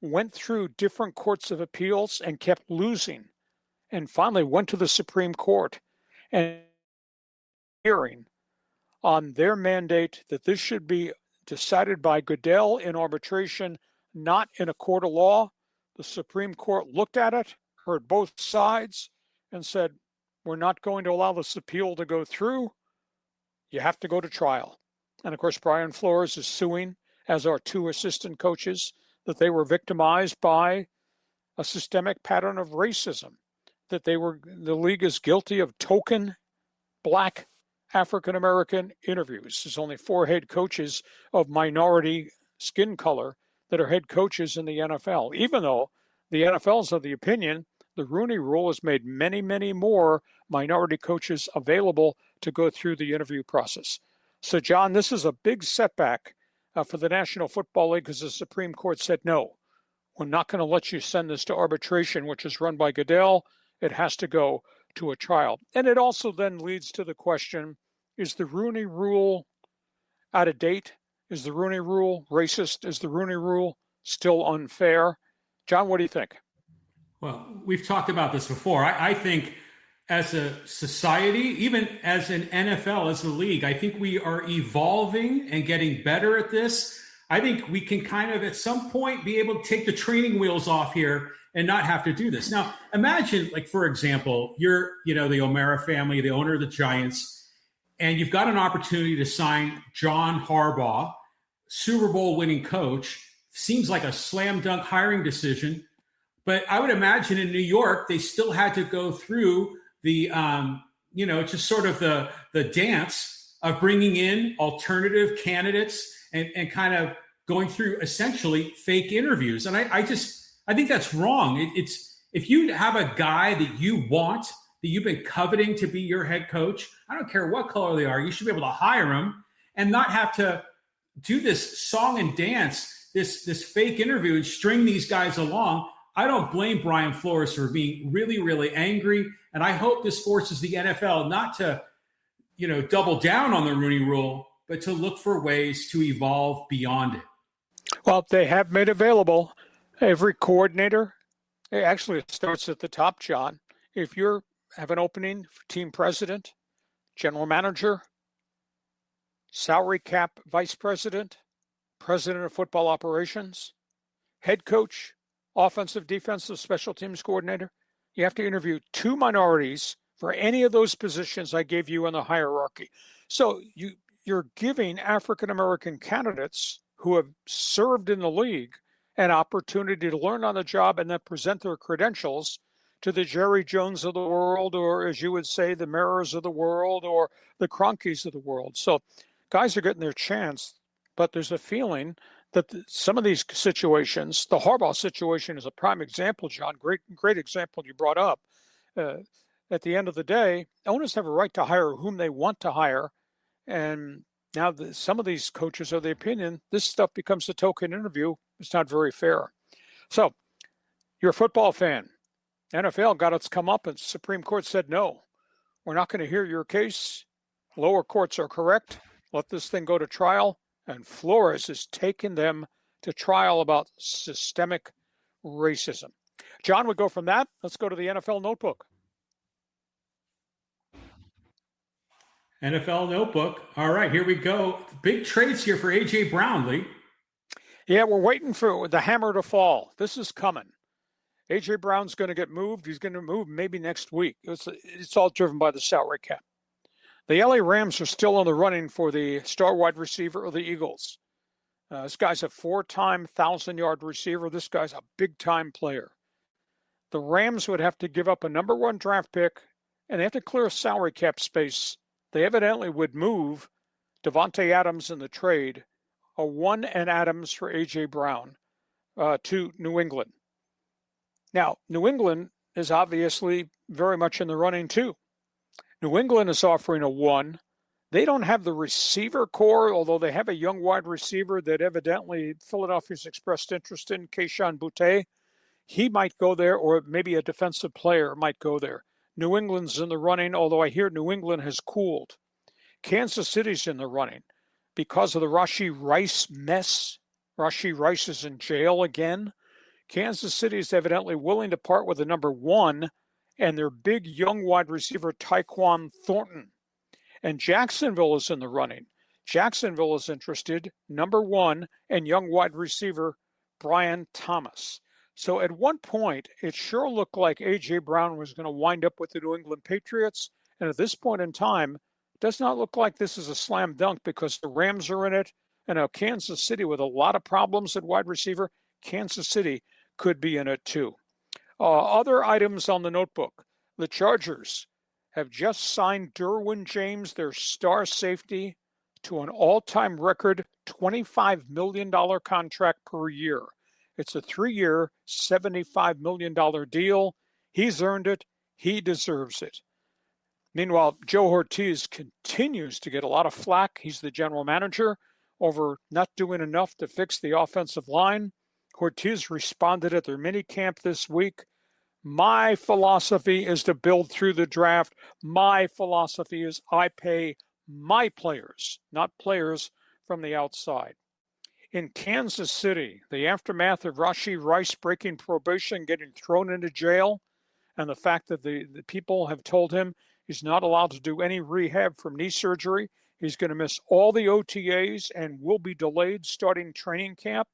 went through different courts of appeals and kept losing, and finally went to the Supreme Court and hearing on their mandate that this should be decided by Goodell in arbitration, not in a court of law. The Supreme Court looked at it, heard both sides, and said, we're not going to allow this appeal to go through. You have to go to trial. And of course, Brian Flores is suing, as are two assistant coaches, that they were victimized by a systemic pattern of racism, that the league is guilty of token black African-American interviews. There's only 4 head coaches of minority skin color that are head coaches in the NFL, even though the NFL is of the opinion the Rooney Rule has made many, many more minority coaches available to go through the interview process. So, John, this is a big setback for the National Football League because the Supreme Court said, no, we're not going to let you send this to arbitration, which is run by Goodell. It has to go to a trial. And it also then leads to the question, is the Rooney Rule out of date? Is the Rooney Rule racist? Is the Rooney Rule still unfair? John, what do you think? Well, we've talked about this before. I think as a society, even as an NFL, as a league, I think we are evolving and getting better at this. I think we can kind of at some point be able to take the training wheels off here and not have to do this. Now, imagine, like, for example, you're, the O'Mara family, the owner of the Giants, and you've got an opportunity to sign John Harbaugh, Super Bowl winning coach. Seems like a slam dunk hiring decision. But I would imagine in New York, they still had to go through the, just sort of the dance of bringing in alternative candidates and kind of going through essentially fake interviews. And I think that's wrong. It's if you have a guy that you want, that you've been coveting to be your head coach, I don't care what color they are, you should be able to hire them and not have to do this song and dance, this fake interview and string these guys along. I don't blame Brian Flores for being really, really angry. And I hope this forces the NFL not to, double down on the Rooney Rule, but to look for ways to evolve beyond it. Well, they have made available every coordinator. Actually, it starts at the top, John. If you have an opening for team president, general manager, salary cap vice president, president of football operations, head coach, offensive, defensive, special teams coordinator, you have to interview 2 minorities for any of those positions I gave you in the hierarchy. So you're giving African-American candidates who have served in the league an opportunity to learn on the job and then present their credentials to the Jerry Jones of the world, or as you would say, the Meyers of the world, or the Kroenkes of the world. So guys are getting their chance, but there's a feeling that some of these situations, the Harbaugh situation is a prime example, John, great example you brought up. At the end of the day, owners have a right to hire whom they want to hire. And now some of these coaches are the opinion this stuff becomes a token interview. It's not very fair. So you're a football fan. NFL got its comeuppance. Supreme Court said, no, we're not going to hear your case. Lower courts are correct. Let this thing go to trial. And Flores is taking them to trial about systemic racism. John would go from that. Let's go to the NFL notebook. NFL notebook. All right, here we go. Big trades here for A.J. Brown, Lee. Yeah, we're waiting for the hammer to fall. This is coming. A.J. Brown's going to get moved. He's going to move maybe next week. It's all driven by the salary cap. The LA Rams are still in the running for the star wide receiver of the Eagles. This guy's a 4-time 1,000-yard receiver. This guy's a big-time player. The Rams would have to give up a number 1 draft pick, and they have to clear salary cap space. They evidently would move Devontae Adams in the trade, a 1 and Adams for A.J. Brown, to New England. Now, New England is obviously very much in the running, too. New England is offering a 1. They don't have the receiver core, although they have a young wide receiver that evidently Philadelphia's expressed interest in, Keyshawn Boutte. He might go there, or maybe a defensive player might go there. New England's in the running, although I hear New England has cooled. Kansas City's in the running because of the Rashee Rice mess. Rashee Rice is in jail again. Kansas City is evidently willing to part with the number 1 and their big young wide receiver, Tyquan Thornton. And Jacksonville is in the running. Jacksonville is interested, number 1, and young wide receiver, Brian Thomas. So at one point, it sure looked like A.J. Brown was going to wind up with the New England Patriots. And at this point in time, it does not look like this is a slam dunk because the Rams are in it. And now Kansas City, with a lot of problems at wide receiver, Kansas City could be in it too. Other items on the notebook. The Chargers have just signed Derwin James, their star safety, to an all-time record $25 million contract per year. It's a 3-year, $75 million deal. He's earned it. He deserves it. Meanwhile, Joe Ortiz continues to get a lot of flack. He's the general manager over not doing enough to fix the offensive line. Ortiz responded at their mini camp this week. My philosophy is to build through the draft. My philosophy is I pay my players, not players from the outside. In Kansas City, the aftermath of Rashee Rice breaking probation, getting thrown into jail, and the fact that the people have told him he's not allowed to do any rehab from knee surgery. He's going to miss all the OTAs and will be delayed starting training camp.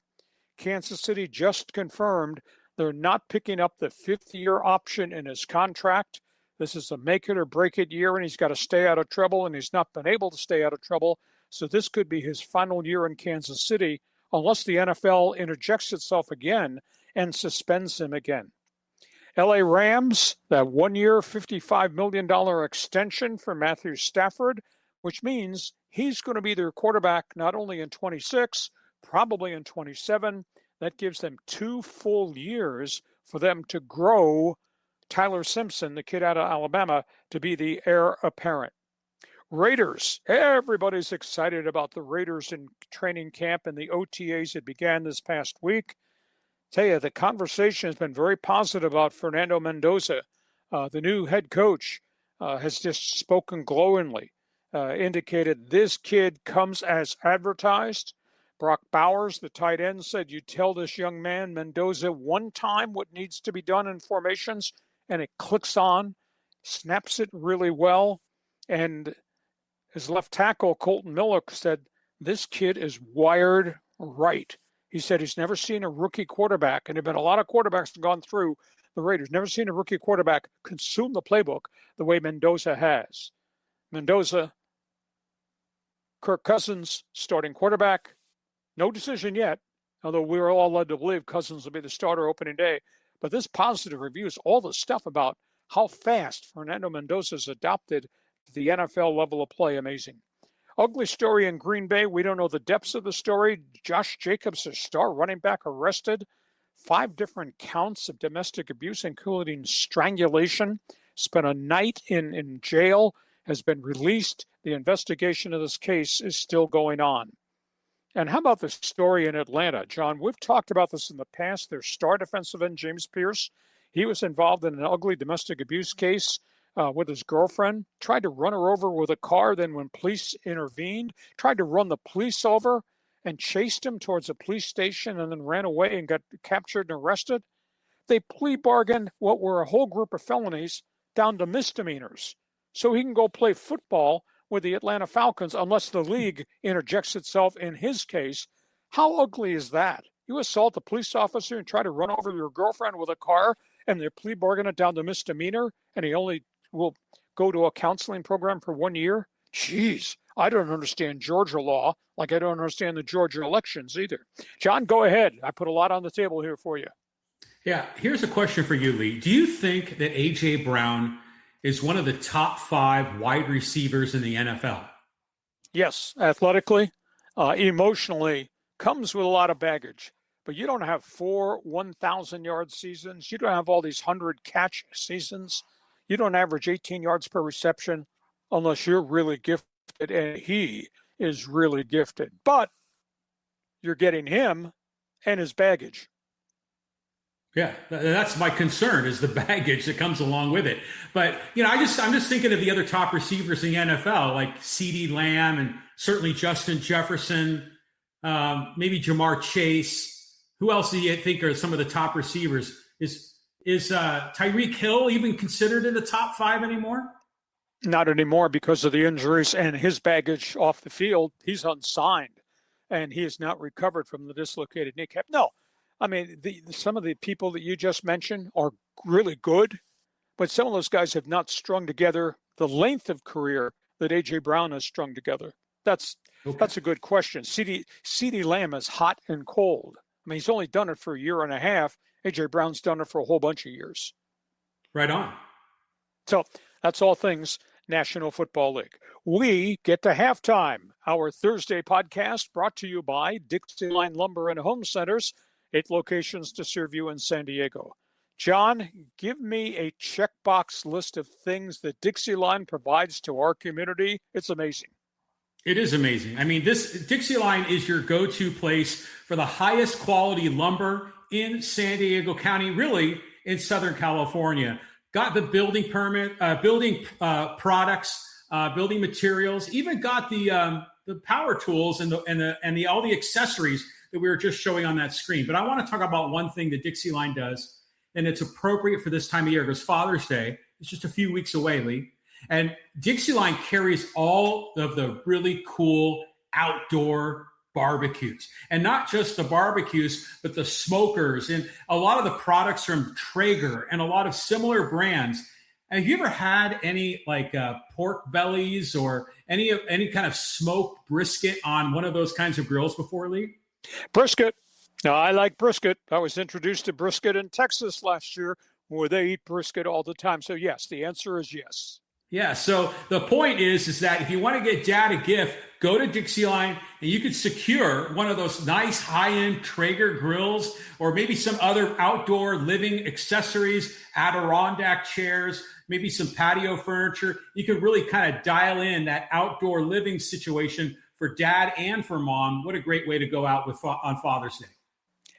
Kansas City just confirmed they're not picking up the 5th-year option in his contract. This is a make it or break it year, and he's got to stay out of trouble, and he's not been able to stay out of trouble. So this could be his final year in Kansas City, unless the NFL interjects itself again and suspends him again. LA Rams, that 1-year, $55 million extension for Matthew Stafford, which means he's going to be their quarterback not only in 26, probably in 27. That gives them 2 full years for them to grow Tyler Simpson, the kid out of Alabama, to be the heir apparent. Raiders, everybody's excited about the Raiders in training camp and the OTAs that began this past week. Tell you, the conversation has been very positive about Fernando Mendoza. The new head coach has just spoken glowingly, indicated this kid comes as advertised. Brock Bowers, the tight end, said, you tell this young man, Mendoza, one time what needs to be done in formations, and it clicks on, snaps it really well. And his left tackle, Colton Miller, said, this kid is wired right. He said he's never seen a rookie quarterback, and there have been a lot of quarterbacks that have gone through the Raiders, never seen a rookie quarterback consume the playbook the way Mendoza has. Mendoza, Kirk Cousins, starting quarterback. No decision yet, although we were all led to believe Cousins will be the starter opening day. But this positive reviews all the stuff about how fast Fernando Mendoza's adopted to the NFL level of play. Amazing. Ugly story in Green Bay. We don't know the depths of the story. Josh Jacobs, a star running back, arrested. 5 different counts of domestic abuse, including strangulation. Spent a night in jail, has been released. The investigation of this case is still going on. And how about the story in Atlanta? John, we've talked about this in the past. Their star defensive end, James Pierce, he was involved in an ugly domestic abuse case with his girlfriend, tried to run her over with a car. Then when police intervened, tried to run the police over and chased him towards a police station and then ran away and got captured and arrested. They plea bargained what were a whole group of felonies down to misdemeanors so he can go play football with the Atlanta Falcons unless the league interjects itself in his case. How ugly is that? You assault a police officer and try to run over your girlfriend with a car, and they plea bargain it down to misdemeanor, and he only will go to a counseling program for 1 year? Jeez, I don't understand Georgia law like I don't understand the Georgia elections either. John, go ahead. I put a lot on the table here for you. Yeah, here's a question for you, Lee. Do you think that A.J. Brown is one of the top 5 wide receivers in the NFL? Yes, athletically, emotionally, comes with a lot of baggage. But you don't have 4 1,000-yard seasons. You don't have all these 100-catch seasons. You don't average 18 yards per reception unless you're really gifted, and he is really gifted. But you're getting him and his baggage. Yeah, that's my concern, is the baggage that comes along with it. But, you know, I'm just thinking of the other top receivers in the NFL, like CeeDee Lamb and certainly Justin Jefferson, maybe Jamar Chase. Who else do you think are some of the top receivers? Is Tyreek Hill even considered in the top 5 anymore? Not anymore because of the injuries and his baggage off the field. He's unsigned, and he has not recovered from the dislocated kneecap. No. I mean, some of the people that you just mentioned are really good, but some of those guys have not strung together the length of career that A.J. Brown has strung together. That's a good question. CeeDee Lamb is hot and cold. I mean, he's only done it for a year and a half. A.J. Brown's done it for a whole bunch of years. Right on. So that's all things National Football League. We get to halftime. Our Thursday podcast brought to you by Dixie Line Lumber and Home Centers. 8 locations to serve you in San Diego. John, give me a checkbox list of things that Dixie Line provides to our community. It's amazing. It is amazing. I mean, this Dixie Line is your go-to place for the highest quality lumber in San Diego County. Really, in Southern California. Got the building permit, building products, building materials, even got the power tools and all the accessories that we were just showing on that screen. But I want to talk about one thing that Dixie Line does, and it's appropriate for this time of year because Father's Day is just a few weeks away, Lee. And Dixie Line carries all of the really cool outdoor barbecues, and not just the barbecues, but the smokers and a lot of the products from Traeger and a lot of similar brands. Have you ever had any like pork bellies or any kind of smoked brisket on one of those kinds of grills before, Lee? Brisket. Now, I like brisket. I was introduced to brisket in Texas last year, where they eat brisket all the time. So yes, the answer is yes. Yeah, so the point is that if you want to get Dad a gift, go to Dixie Line and you can secure one of those nice high-end Traeger grills or maybe some other outdoor living accessories, Adirondack chairs, maybe some patio furniture. You can really kind of dial in that outdoor living situation for Dad and for Mom. What a great way to go out on Father's Day.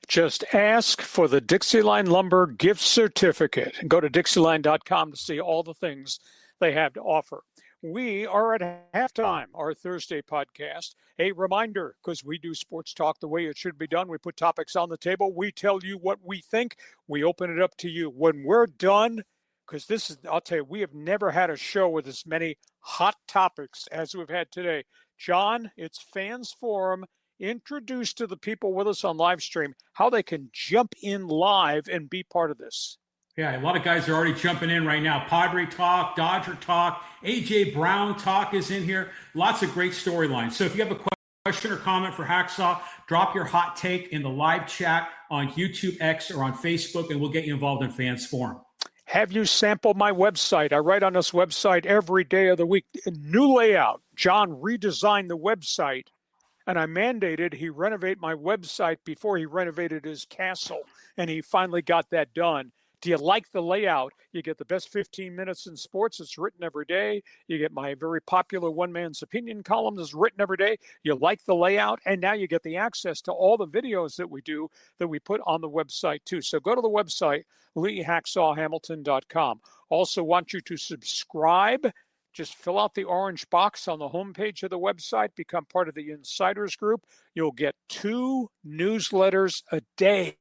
Just ask for the Dixie Line Lumber gift certificate and go to dixieline.com to see all the things they have to offer. We are at halftime, our Thursday podcast. A reminder, because we do sports talk the way it should be done. We put topics on the table. We tell you what we think. We open it up to you. When we're done, because I'll tell you, we have never had a show with as many hot topics as we've had today. John, it's Fans Forum. Introduce to the people with us on live stream how they can jump in live and be part of this. Yeah, a lot of guys are already jumping in right now. Padre talk, Dodger talk, A.J. Brown talk is in here. Lots of great storylines. So if you have a question or comment for Hacksaw, drop your hot take in the live chat on YouTube X or on Facebook, and we'll get you involved in Fans Forum. Have you sampled my website? I write on this website every day of the week. A new layout. John redesigned the website, and I mandated he renovate my website before he renovated his castle, and he finally got that done. Do you like the layout? You get the best 15 minutes in sports. It's written every day. You get my very popular One Man's Opinion column that's written every day. You like the layout, and now you get the access to all the videos that we do that we put on the website too. So go to the website, LeeHacksawHamilton.com. Also want you to subscribe. Just fill out the orange box on the homepage of the website. Become part of the Insiders Group. You'll get 2 newsletters a day.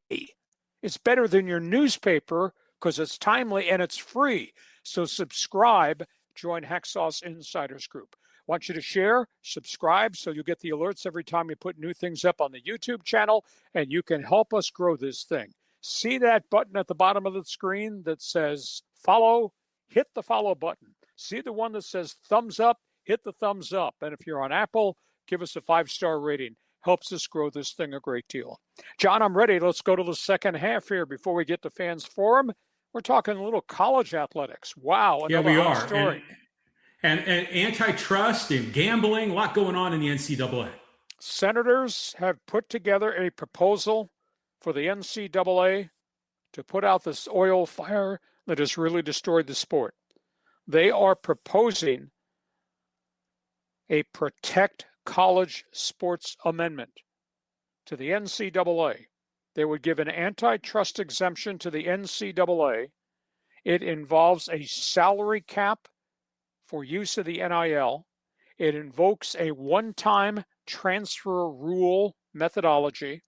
It's better than your newspaper because it's timely and it's free. So subscribe, join Hacksaw's Insiders Group. Want you to share, subscribe, so you'll get the alerts every time we put new things up on the YouTube channel, and you can help us grow this thing. See that button at the bottom of the screen that says follow? Hit the follow button. See the one that says thumbs up? Hit the thumbs up. And if you're on Apple, give us a 5-star rating. Helps us grow this thing a great deal. John, I'm ready. Let's go to the second half here before we get to Fans Forum. We're talking a little college athletics. Wow. Yeah, we are. Story. And antitrust and gambling, a lot going on in the NCAA. Senators have put together a proposal for the NCAA to put out this oil fire that has really destroyed the sport. They are proposing a Protect College Sports Amendment to the NCAA. They would give an antitrust exemption to the NCAA. It involves a salary cap for use of the NIL. It invokes a one-time transfer rule methodology.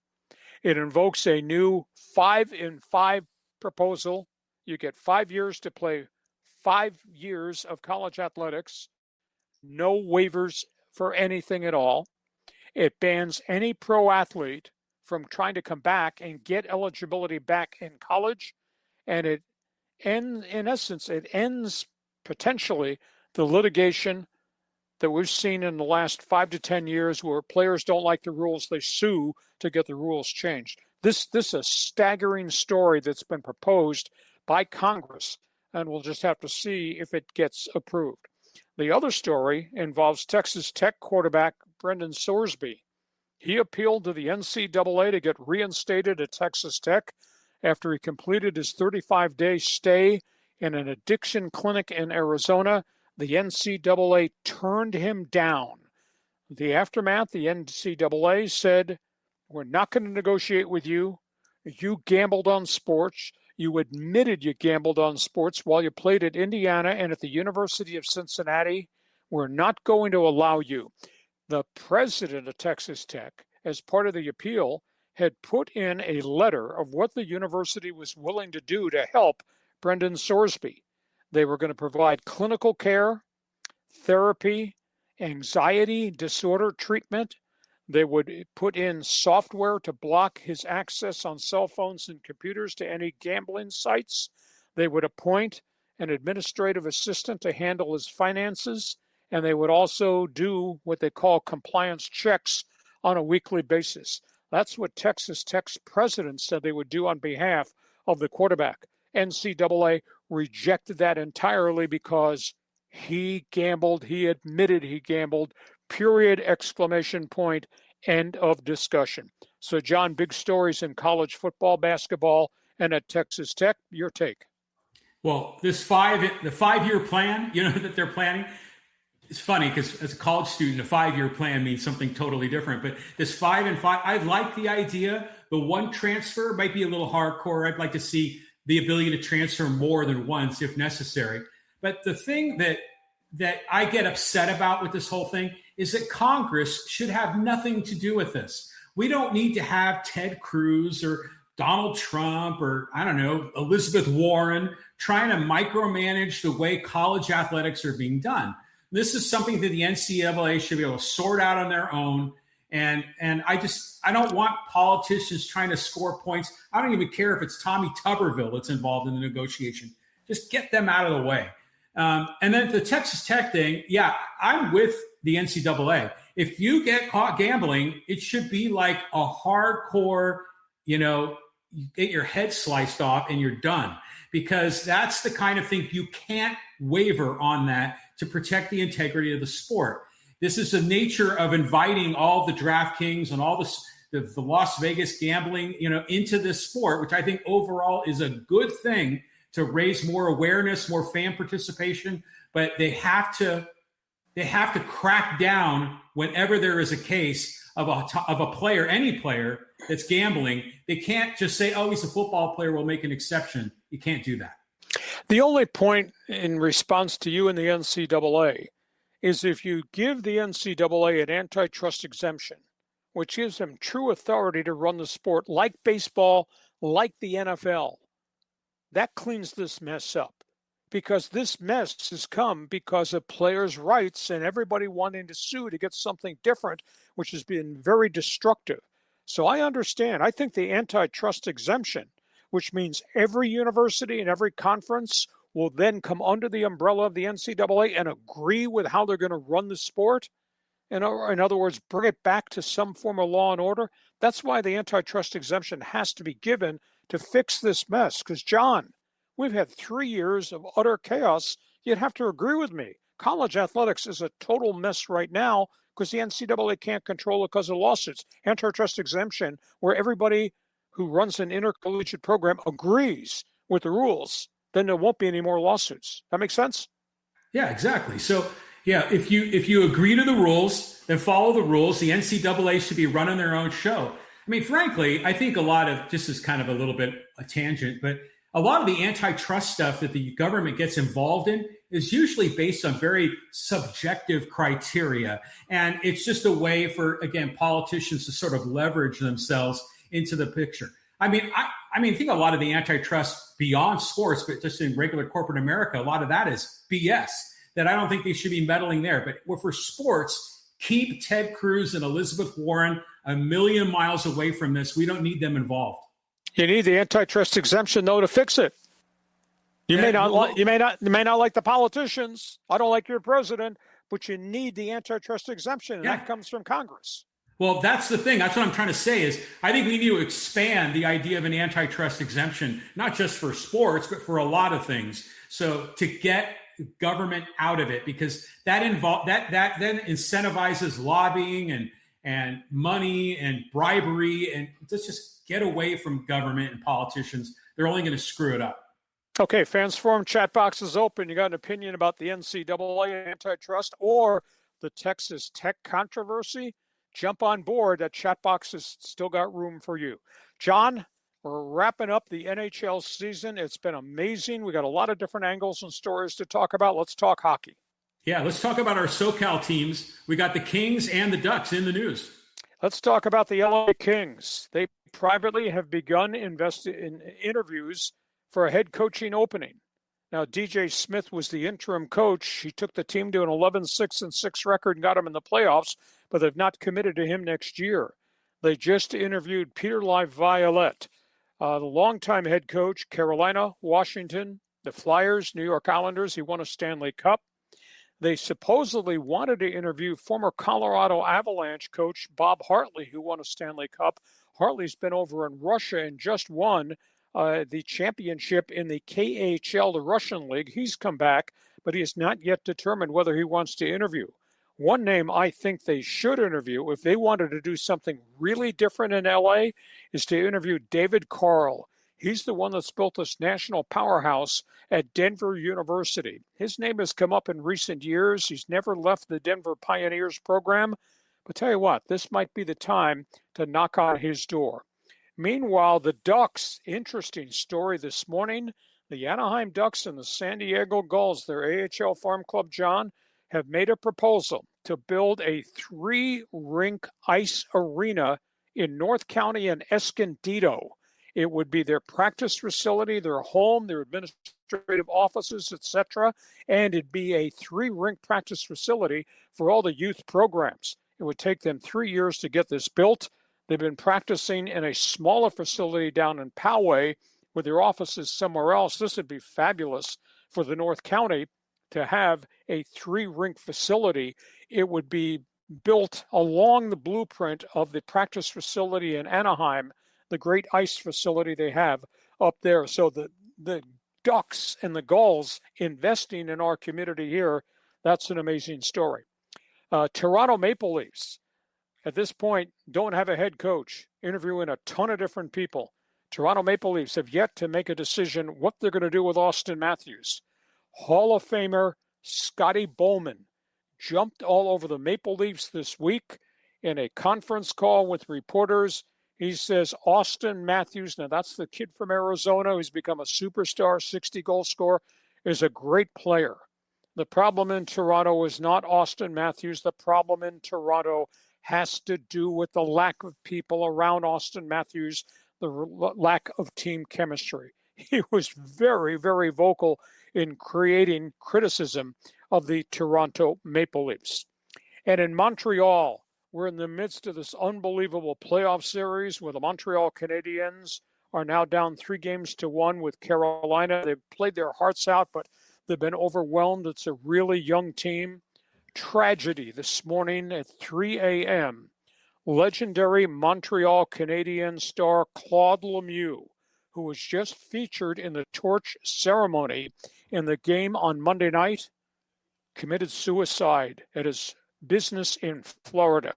It invokes a new 5-in-5 proposal. You get 5 years to play 5 years of college athletics. No waivers for anything at all. It bans any pro athlete from trying to come back and get eligibility back in college. And it ends potentially the litigation that we've seen in the last 5 to 10 years where players don't like the rules, they sue to get the rules changed. This is a staggering story that's been proposed by Congress, and we'll just have to see if it gets approved. The other story involves Texas Tech quarterback Brendan Sorsby. He appealed to the NCAA to get reinstated at Texas Tech after he completed his 35-day stay in an addiction clinic in Arizona. The NCAA turned him down. The aftermath, the NCAA said, we're not going to negotiate with you. You gambled on sports. You admitted you gambled on sports while you played at Indiana and at the University of Cincinnati. We're not going to allow you. The president of Texas Tech, as part of the appeal, had put in a letter of what the university was willing to do to help Brendan Sorsby. They were going to provide clinical care, therapy, anxiety disorder treatment. They would put in software to block his access on cell phones and computers to any gambling sites. They would appoint an administrative assistant to handle his finances, and they would also do what they call compliance checks on a weekly basis. That's what Texas Tech's president said they would do on behalf of the quarterback. NCAA rejected that entirely because he gambled. He admitted he gambled. Period, exclamation point, end of discussion. So, John, big stories in college football, basketball, and at Texas Tech. Your take. Well, the 5-year plan, that they're planning, it's funny because as a college student, a 5-year plan means something totally different. But this 5 and 5, I like the idea. The one transfer might be a little hardcore. I'd like to see the ability to transfer more than once if necessary. But the thing that I get upset about with this whole thing is that Congress should have nothing to do with this. We don't need to have Ted Cruz or Donald Trump or, I don't know, Elizabeth Warren trying to micromanage the way college athletics are being done. This is something that the NCAA should be able to sort out on their own. And I don't want politicians trying to score points. I don't even care if it's Tommy Tuberville that's involved in the negotiation. Just get them out of the way. And then the Texas Tech thing, yeah, I'm with the NCAA. If you get caught gambling, it should be like a hardcore, you get your head sliced off and you're done. Because that's the kind of thing you can't waver on that to protect the integrity of the sport. This is the nature of inviting all the DraftKings and all the Las Vegas gambling, into this sport, which I think overall is a good thing to raise more awareness, more fan participation. But they have to crack down whenever there is a case of a player, any player that's gambling. They can't just say, "Oh, he's a football player, we'll make an exception." You can't do that. The only point in response to you and the NCAA is if you give the NCAA an antitrust exemption, which gives them true authority to run the sport like baseball, like the NFL, that cleans this mess up. Because this mess has come because of players' rights and everybody wanting to sue to get something different, which has been very destructive. So I understand. I think the antitrust exemption, which means every university and every conference will then come under the umbrella of the NCAA and agree with how they're going to run the sport. In other words, bring it back to some form of law and order. That's why the antitrust exemption has to be given to fix this mess. Because, John, we've had 3 years of utter chaos. You'd have to agree with me. College athletics is a total mess right now because the NCAA can't control it because of lawsuits. Antitrust exemption, where everybody who runs an intercollegiate program agrees with the rules, then there won't be any more lawsuits. That makes sense? Yeah, exactly. So, yeah, if you agree to the rules, then follow the rules. The NCAA should be running their own show. I mean, frankly, I think a lot of, this is kind of a little bit a tangent, but a lot of the antitrust stuff that the government gets involved in is usually based on very subjective criteria. And it's just a way for, again, politicians to sort of leverage themselves into the picture. I mean, I think a lot of the antitrust beyond sports, but just in regular corporate America, a lot of that is BS, that I don't think they should be meddling there. But for sports, keep Ted Cruz and Elizabeth Warren a million miles away from this. We don't need them involved. You need the antitrust exemption, though, to fix it. You may not like the politicians. I don't like your president, but you need the antitrust exemption, and that comes from Congress. Well, that's the thing. That's what I'm trying to say is I think we need to expand the idea of an antitrust exemption, not just for sports, but for a lot of things. So to get government out of it, because that then incentivizes lobbying and money and bribery, and let's just get away from government and politicians. They're only going to screw it up. Okay, Fans Forum chat box is open. You got an opinion about the NCAA antitrust or the Texas Tech controversy? Jump on board. That chat box has still got room for you. John, We're wrapping up the NHL season. It's been amazing. We got a lot of different angles and stories to talk about. Let's talk hockey. Yeah, let's talk about our SoCal teams. We got the Kings and the Ducks in the news. Let's talk about the LA Kings. They privately have begun investing in interviews for a head coaching opening. Now, DJ Smith was the interim coach. He took the team to an 11-6-6 record and got them in the playoffs, but they've not committed to him next year. They just interviewed Peter Laviolette, the longtime head coach, Carolina, Washington, the Flyers, New York Islanders. He won a Stanley Cup. They supposedly wanted to interview former Colorado Avalanche coach Bob Hartley, who won a Stanley Cup. Hartley's been over in Russia and just won the championship in the KHL, the Russian league. He's come back, but he has not yet determined whether he wants to interview. One name I think they should interview, if they wanted to do something really different in LA, is to interview David Carl. He's the one that's built this national powerhouse at Denver University. His name has come up in recent years. He's never left the Denver Pioneers program. But tell you what, this might be the time to knock on his door. Meanwhile, the Ducks, interesting story this morning. The Anaheim Ducks and the San Diego Gulls, their AHL farm club, John, have made a proposal to build a 3-rink ice arena in North County and Escondido. It would be their practice facility, their home, their administrative offices, etc. And it'd be a 3-rink practice facility for all the youth programs. It would take them 3 years to get this built. They've been practicing in a smaller facility down in Poway with their offices somewhere else. This would be fabulous for the North County to have a 3-rink facility. It would be built along the blueprint of the practice facility in Anaheim, the great ice facility they have up there. So the Ducks and the Gulls investing in our community here, that's an amazing story. Toronto Maple Leafs, at this point, don't have a head coach, interviewing a ton of different people. Toronto Maple Leafs have yet to make a decision what they're going to do with Austin Matthews. Hall of Famer Scotty Bowman jumped all over the Maple Leafs this week in a conference call with reporters. He says Austin Matthews, now that's the kid from Arizona who's become a superstar, 60-goal scorer, is a great player. The problem in Toronto is not Austin Matthews. The problem in Toronto has to do with the lack of people around Austin Matthews, the lack of team chemistry. He was very, very vocal in creating criticism of the Toronto Maple Leafs. And in Montreal, we're in the midst of this unbelievable playoff series where the Montreal Canadiens are now down 3-1 with Carolina. They've played their hearts out, but they've been overwhelmed. It's a really young team. Tragedy this morning at 3 a.m. Legendary Montreal Canadiens star Claude Lemieux, who was just featured in the torch ceremony in the game on Monday night, committed suicide at his business in Florida.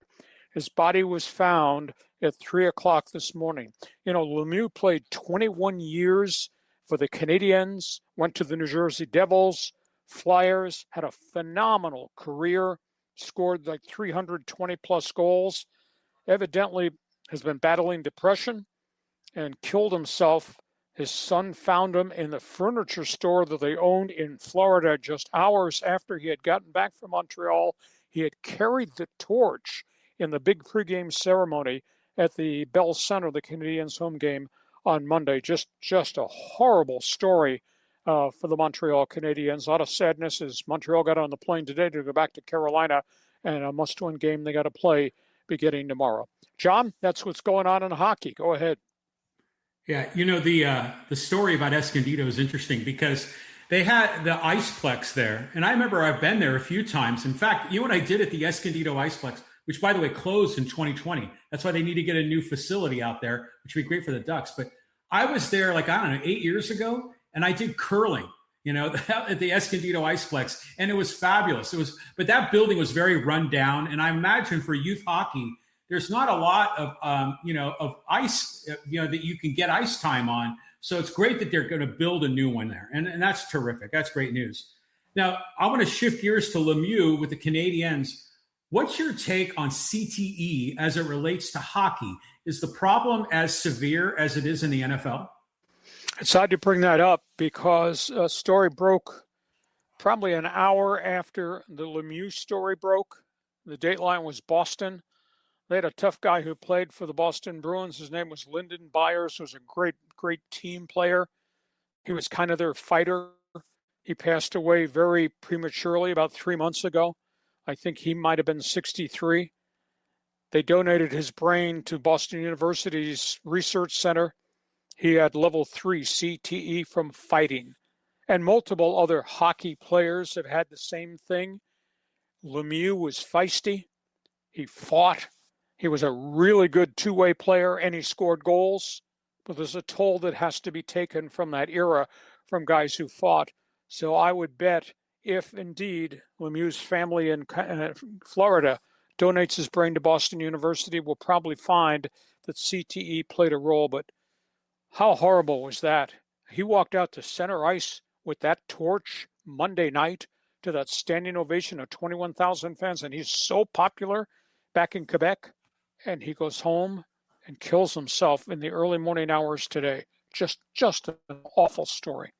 His body was found at 3 o'clock this morning. You know, Lemieux played 21 years for the Canadiens, went to the New Jersey Devils, Flyers, had a phenomenal career, scored like 320 plus goals, evidently has been battling depression and killed himself. His son found him in the furniture store that they owned in Florida just hours after he had gotten back from Montreal. He had carried the torch in the big pregame ceremony at the Bell Center, the Canadiens' home game on Monday. Just a horrible story for the Montreal Canadiens. A lot of sadness as Montreal got on the plane today to go back to Carolina, and a must-win game they got to play beginning tomorrow. John, that's what's going on in hockey. Go ahead. Yeah, you know, the story about Escondido is interesting because they had the Iceplex there. And I remember I've been there a few times. In fact, you know what I did at the Escondido Iceplex, which, by the way, closed in 2020. That's why they need to get a new facility out there, which would be great for the Ducks. But I was there, like, I don't know, 8 years ago, and I did curling, you know, at the Escondido Iceplex. And it was fabulous. But that building was very run down. And I imagine for youth hockey, there's not a lot of, of ice, that you can get ice time on. So it's great that they're going to build a new one there. And that's terrific. That's great news. Now, I want to shift gears to Lemieux with the Canadiens. What's your take on CTE as it relates to hockey? Is the problem as severe as it is in the NFL? It's odd to bring that up because a story broke probably an hour after the Lemieux story broke. The dateline was Boston. They had a tough guy who played for the Boston Bruins. His name was Lyndon Byers, was a great team player. He was kind of their fighter. He passed away very prematurely about 3 months ago. I think he might have been 63. They donated his brain to Boston University's research center. He had level 3 CTE from fighting. And multiple other hockey players have had the same thing. Lemieux was feisty. He fought. He was a really good two-way player, and he scored goals. But there's a toll that has to be taken from that era from guys who fought. So I would bet if indeed Lemieux's family in Florida donates his brain to Boston University, we'll probably find that CTE played a role. But how horrible was that? He walked out to center ice with that torch Monday night to that standing ovation of 21,000 fans, and he's so popular back in Quebec, and he goes home and kills himself in the early morning hours today. Just an awful story.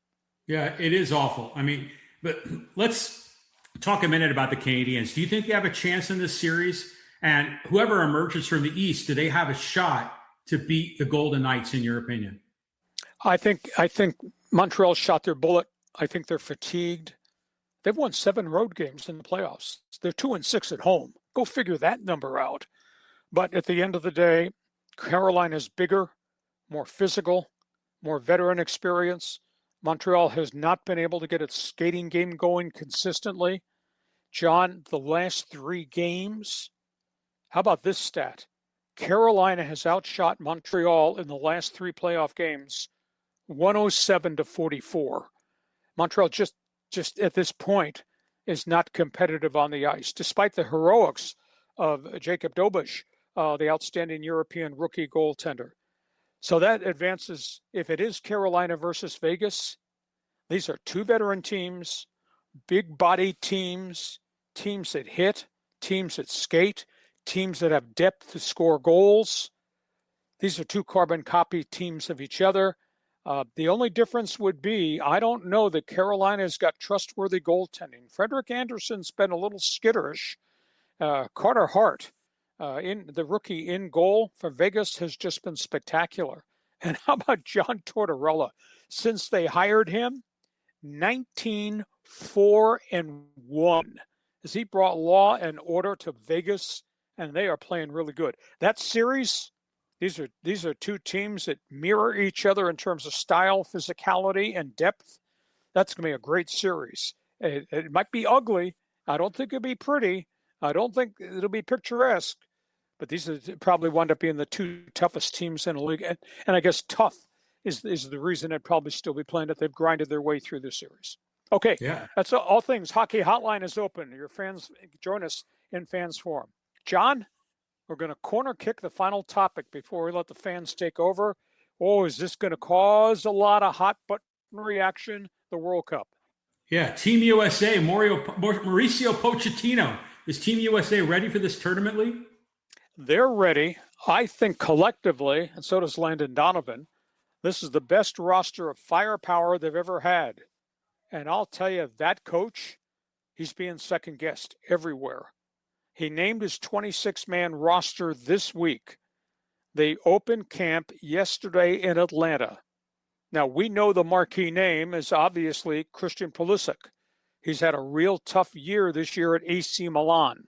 Yeah, it is awful. I mean, but let's talk a minute about the Canadiens. Do you think they have a chance in this series? And whoever emerges from the East, do they have a shot to beat the Golden Knights, in your opinion? I think Montreal shot their bullet. I think they're fatigued. They've won 7 road games in the playoffs. They're 2-6 at home. Go figure that number out. But at the end of the day, Carolina is bigger, more physical, more veteran experience. Montreal has not been able to get its skating game going consistently. John, the last 3 games, how about this stat? Carolina has outshot Montreal in the last 3 playoff games, 107-44. Montreal just at this point is not competitive on the ice, despite the heroics of Jacob Dobeš, the outstanding European rookie goaltender. So that advances, if it is Carolina versus Vegas, these are 2 veteran teams, big body teams, teams that hit, teams that skate, teams that have depth to score goals. These are 2 carbon copy teams of each other. The only difference would be, I don't know that Carolina's got trustworthy goaltending. Frederik Andersen's been a little skitterish. Carter Hart, in the rookie in goal for Vegas, has just been spectacular. And how about John Tortorella? Since they hired him, 19-4-1. As he brought law and order to Vegas, and they are playing really good. That series, these are 2 teams that mirror each other in terms of style, physicality, and depth. That's going to be a great series. It might be ugly. I don't think it'll be pretty. I don't think it'll be picturesque. But these are probably wind up being the 2 toughest teams in the league. And I guess tough is the reason they'd probably still be playing it. They've grinded their way through the series. Okay, yeah. That's all things. Hockey Hotline is open. Your fans, join us in Fans Forum. John, we're going to corner kick the final topic before we let the fans take over. Oh, is this going to cause a lot of hot button reaction, the World Cup? Yeah, Team USA, Mauricio Pochettino. Is Team USA ready for this tournament, Lee? They're ready. I think collectively, and so does Landon Donovan, this is the best roster of firepower they've ever had. And I'll tell you, that coach, he's being second-guessed everywhere. He named his 26-man roster this week. They opened camp yesterday in Atlanta. Now, we know the marquee name is obviously Christian Pulisic. He's had a real tough year this year at AC Milan.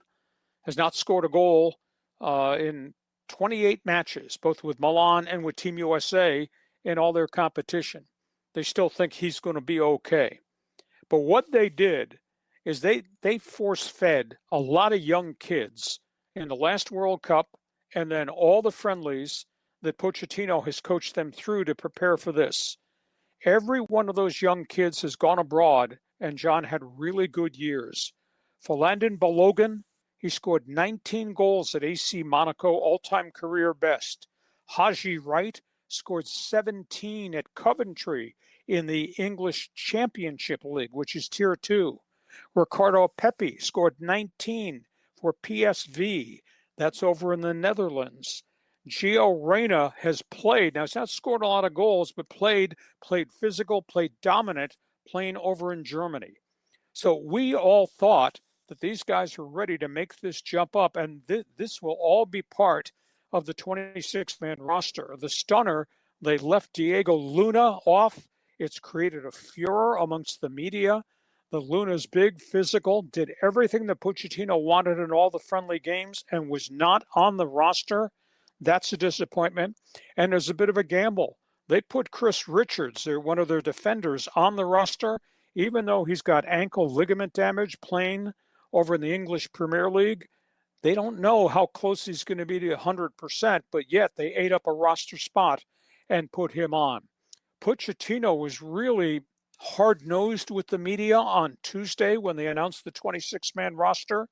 Has not scored a goal in 28 matches, both with Milan and with Team USA in all their competition. They still think he's going to be okay. But what they did is they force-fed a lot of young kids in the last World Cup and then all the friendlies that Pochettino has coached them through to prepare for this. Every one of those young kids has gone abroad, and John had really good years. For Landon Balogun, he scored 19 goals at AC Monaco, all-time career best. Haji Wright scored 17 at Coventry in the English Championship League, which is Tier 2. Ricardo Pepi scored 19 for PSV. That's over in the Netherlands. Gio Reyna has played. Now, he's not scored a lot of goals, but played physical, played dominant, playing over in Germany. So we all thought that these guys were ready to make this jump up, and this will all be part of the 26-man roster. The stunner, they left Diego Luna off. It's created a furor amongst the media. The Luna's big, physical, did everything that Pochettino wanted in all the friendly games and was not on the roster. That's a disappointment. And there's a bit of a gamble. They put Chris Richards, one of their defenders, on the roster, even though he's got ankle ligament damage playing over in the English Premier League. They don't know how close he's going to be to 100%, but yet they ate up a roster spot and put him on. Pochettino was really hard-nosed with the media on Tuesday when they announced the 26-man roster.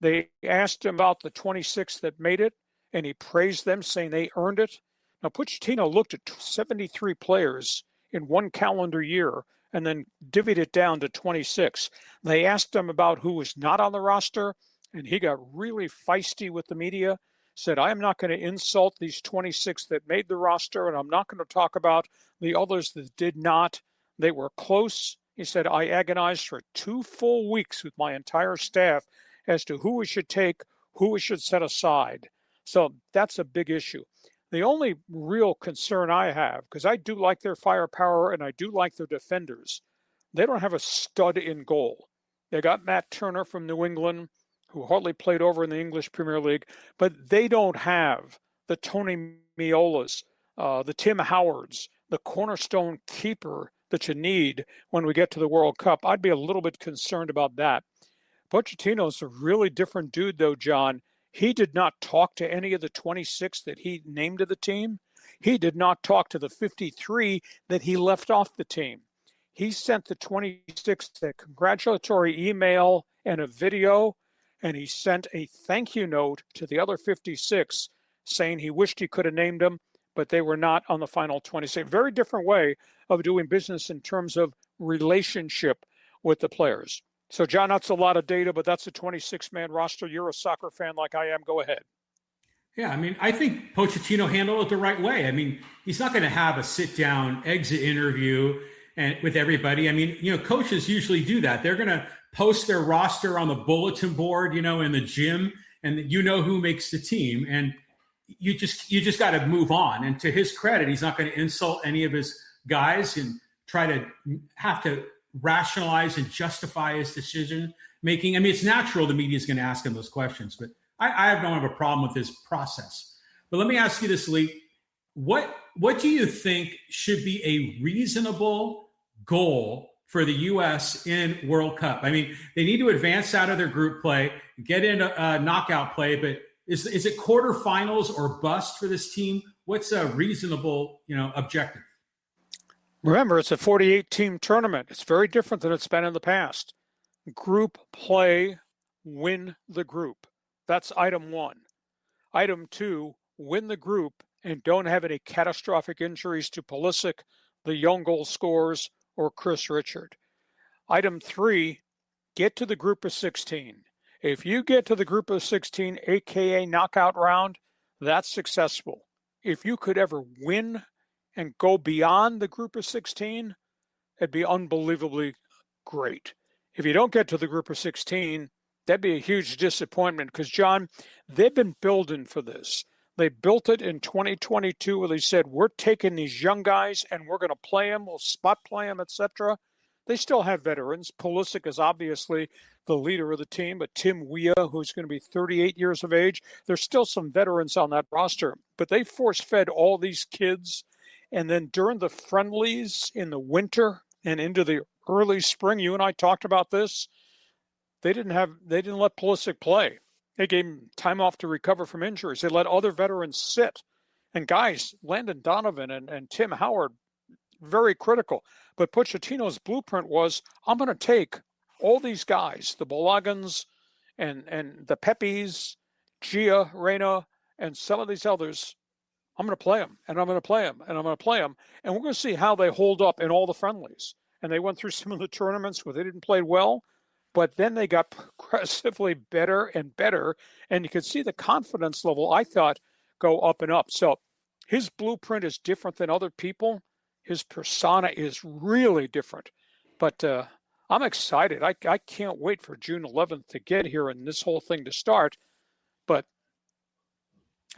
They asked him about the 26 that made it, and he praised them, saying they earned it. Now, Pochettino looked at 73 players in one calendar year and then divvied it down to 26. They asked him about who was not on the roster, and he got really feisty with the media, said, I am not going to insult these 26 that made the roster, and I'm not going to talk about the others that did not. They were close. He said, I agonized for 2 full weeks with my entire staff as to who we should take, who we should set aside. So that's a big issue. The only real concern I have, because I do like their firepower and I do like their defenders, they don't have a stud in goal. They got Matt Turner from New England, who hardly played over in the English Premier League, but they don't have the Tony Meolas, the Tim Howards, the cornerstone keeper that you need when we get to the World Cup. I'd be a little bit concerned about that. Pochettino's a really different dude, though, John. He did not talk to any of the 26 that he named to the team. He did not talk to the 53 that he left off the team. He sent the 26 a congratulatory email and a video, and he sent a thank you note to the other 56 saying he wished he could have named them, but they were not on the final 26. Very different way of doing business in terms of relationship with the players. So, John, that's a lot of data, but that's a 26-man roster. You're a soccer fan like I am. Go ahead. Yeah, I mean, I think Pochettino handled it the right way. I mean, he's not going to have a sit-down exit interview and with everybody. I mean, coaches usually do that. They're going to post their roster on the bulletin board, in the gym, and who makes the team. And you just got to move on. And to his credit, he's not going to insult any of his guys and try to have to rationalize and justify his decision making. I mean, it's natural the media is going to ask him those questions, but I don't have a problem with his process. But let me ask you this, Lee. What do you think should be a reasonable goal for the U.S. in World Cup? I mean, they need to advance out of their group play, get into knockout play, but is it quarterfinals or bust for this team? What's a reasonable, objective? Remember, it's a 48-team tournament. It's very different than it's been in the past. Group play, win the group. That's item 1. Item 2, win the group and don't have any catastrophic injuries to Pulisic, the young goal scorers, or Chris Richard. Item 3, get to the group of 16. If you get to the group of 16, aka knockout round, that's successful. If you could ever win and go beyond the group of 16, it'd be unbelievably great. If you don't get to the group of 16, that'd be a huge disappointment because, John, they've been building for this. They built it in 2022 where they said, we're taking these young guys and we're going to play them, we'll spot play them, etc. They still have veterans. Pulisic is obviously the leader of the team, but Tim Weah, who's going to be 38 years of age, there's still some veterans on that roster. But they force-fed all these kids. And then during the friendlies in the winter and into the early spring, you and I talked about this, they didn't let Pulisic play. They gave him time off to recover from injuries. They let other veterans sit. And guys, Landon Donovan and Tim Howard, very critical. But Pochettino's blueprint was, I'm going to take all these guys, the Bolagans and the Pepis, Gio Reyna, and some of these others, I'm going to play them, and I'm going to play them, and I'm going to play them. And we're going to see how they hold up in all the friendlies. And they went through some of the tournaments where they didn't play well, but then they got progressively better and better. And you could see the confidence level, I thought, go up and up. So his blueprint is different than other people. His persona is really different. But I'm excited. I can't wait for June 11th to get here and this whole thing to start. But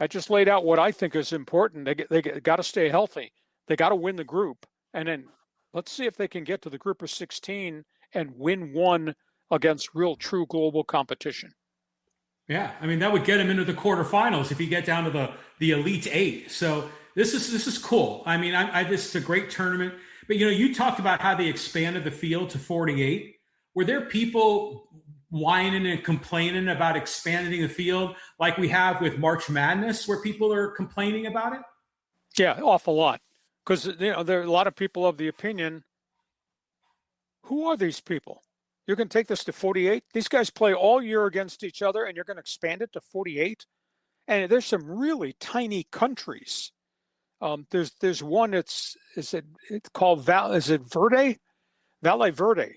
I just laid out what I think is important. They got to stay healthy. They got to win the group. And then let's see if they can get to the group of 16 and win one against real, true global competition. Yeah, I mean, that would get him into the quarterfinals if you get down to the Elite Eight. So this is cool. I mean, this is a great tournament. But, you talked about how they expanded the field to 48. Were there people whining and complaining about expanding the field like we have with March Madness, where people are complaining about it? Yeah, awful lot. Because, there are a lot of people of the opinion, who are these people? You can take this to 48? These guys play all year against each other, and you're going to expand it to 48? And there's some really tiny countries. There's one, it's called Verde? Valle Verde.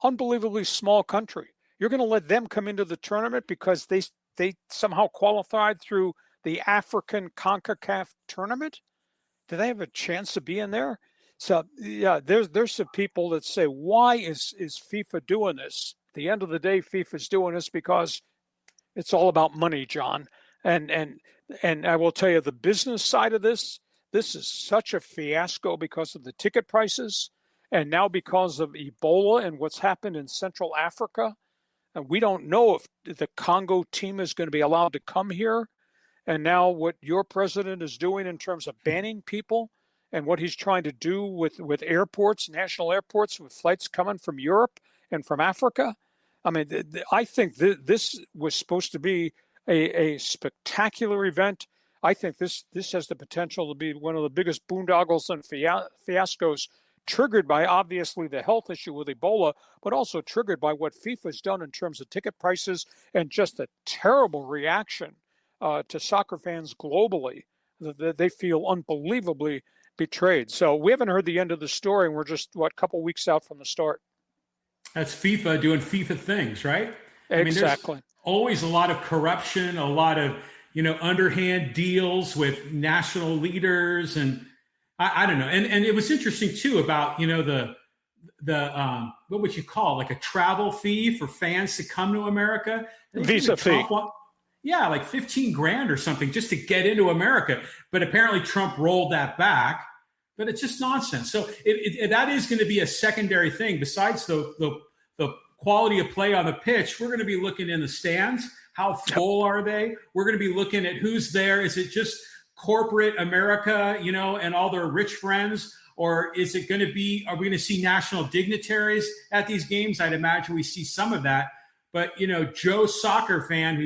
Unbelievably small country. You're going to let them come into the tournament because they somehow qualified through the African CONCACAF tournament? Do they have a chance to be in there? So, yeah, there's some people that say, why is FIFA doing this? At the end of the day, FIFA's doing this because it's all about money, John. And I will tell you, the business side of this is such a fiasco because of the ticket prices and now because of Ebola and what's happened in Central Africa. And we don't know if the Congo team is going to be allowed to come here. And now what your president is doing in terms of banning people and what he's trying to do with airports, national airports, with flights coming from Europe and from Africa. I mean, I think this was supposed to be a spectacular event. I think this has the potential to be one of the biggest boondoggles and fiascos, triggered by obviously the health issue with Ebola, but also triggered by what FIFA's done in terms of ticket prices and just a terrible reaction to soccer fans globally. They feel unbelievably betrayed. So we haven't heard the end of the story, and we're just, a couple weeks out from the start. That's FIFA doing FIFA things, right? Exactly. I mean, there's always a lot of corruption, a lot of, underhand deals with national leaders. And I don't know. And it was interesting too about, the what would you call, like a travel fee for fans to come to America? Visa fee. Yeah, like 15 grand or something just to get into America. But apparently Trump rolled that back. But it's just nonsense. So that is going to be a secondary thing. Besides the quality of play on the pitch, we're going to be looking in the stands. How full are they? We're going to be looking at who's there. Is it just corporate America, and all their rich friends? Or is it going to be, are we going to see national dignitaries at these games? I'd imagine we see some of that. But, Joe soccer fan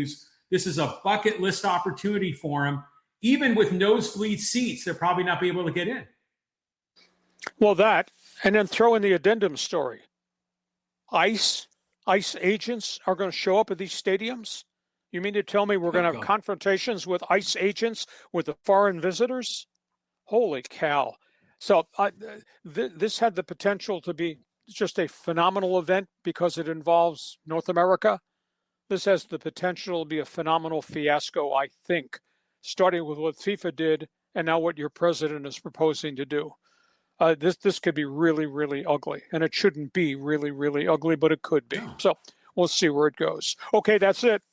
this is a bucket list opportunity for him. Even with nosebleed seats, they'll probably not be able to get in. Well, that, and then throw in the addendum story. ICE agents are going to show up at these stadiums? You mean to tell me we're going to have confrontations with ICE agents with the foreign visitors? Holy cow. So this had the potential to be just a phenomenal event because it involves North America. This has the potential to be a phenomenal fiasco, I think, starting with what FIFA did and now what your president is proposing to do. This could be really, really ugly. And it shouldn't be really, really ugly, but it could be. So we'll see where it goes. Okay, that's it.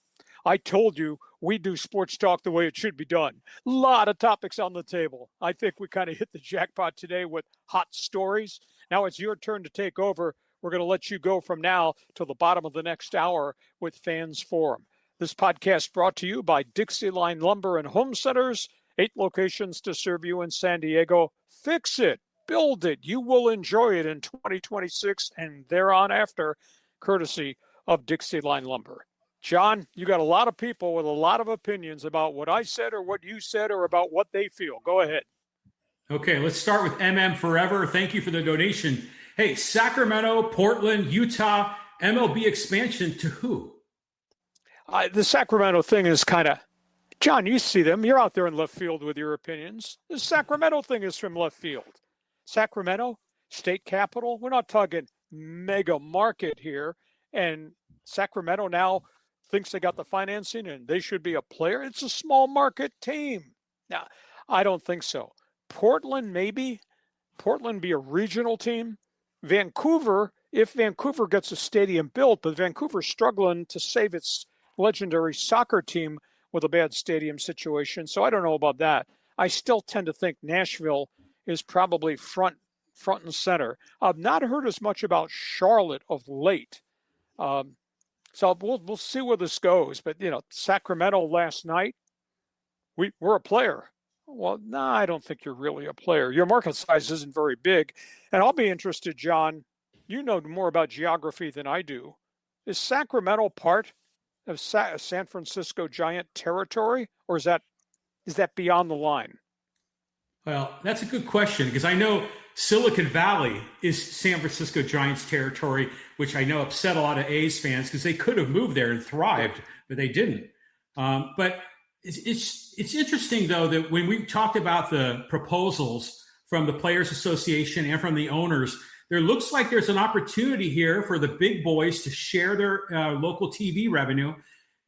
I told you we do sports talk the way it should be done. A lot of topics on the table. I think we kind of hit the jackpot today with hot stories. Now it's your turn to take over. We're going to let you go from now to the bottom of the next hour with Fans Forum. This podcast brought to you by Dixie Line Lumber and Home Centers. 8 locations to serve you in San Diego. Fix it. Build it. You will enjoy it in 2026 and thereon after, courtesy of Dixie Line Lumber. John, you got a lot of people with a lot of opinions about what I said or what you said or about what they feel. Go ahead. Okay, let's start with Forever. Thank you for the donation. Hey, Sacramento, Portland, Utah, MLB expansion to who? The Sacramento thing is kind of, John, you see them. You're out there in left field with your opinions. The Sacramento thing is from left field. Sacramento, state capital. We're not talking mega market here. And Sacramento now thinks they got the financing and they should be a player. It's a small market team. Now, I don't think so. Portland, maybe. Portland be a regional team. Vancouver, if Vancouver gets a stadium built, but Vancouver's struggling to save its legendary soccer team with a bad stadium situation. So I don't know about that. I still tend to think Nashville is probably front and center. I've not heard as much about Charlotte of late. So we'll see where this goes. But, Sacramento last night, we're a player. Well, no, I don't think you're really a player. Your market size isn't very big. And I'll be interested, John, you know more about geography than I do. Is Sacramento part of San Francisco Giant territory, or is that beyond the line? Well, that's a good question, because I know Silicon Valley is San Francisco Giants territory, which I know upset a lot of A's fans because they could have moved there and thrived, but they didn't. But it's interesting, though, that when we talked about the proposals from the Players Association and from the owners, there looks like there's an opportunity here for the big boys to share their local TV revenue.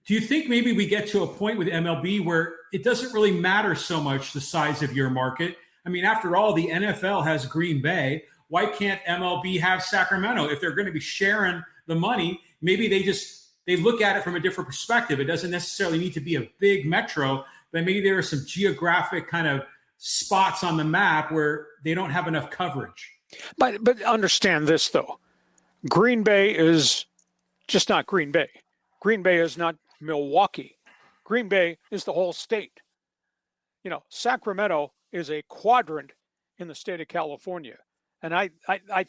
Do you think maybe we get to a point with MLB where it doesn't really matter so much the size of your market? I mean, after all, the NFL has Green Bay. Why can't MLB have Sacramento? If they're going to be sharing the money, maybe they look at it from a different perspective. It doesn't necessarily need to be a big metro, but maybe there are some geographic kind of spots on the map where they don't have enough coverage. But understand this, though. Green Bay is just not Green Bay. Green Bay is not Milwaukee. Green Bay is the whole state. Sacramento is a quadrant in the state of California. And I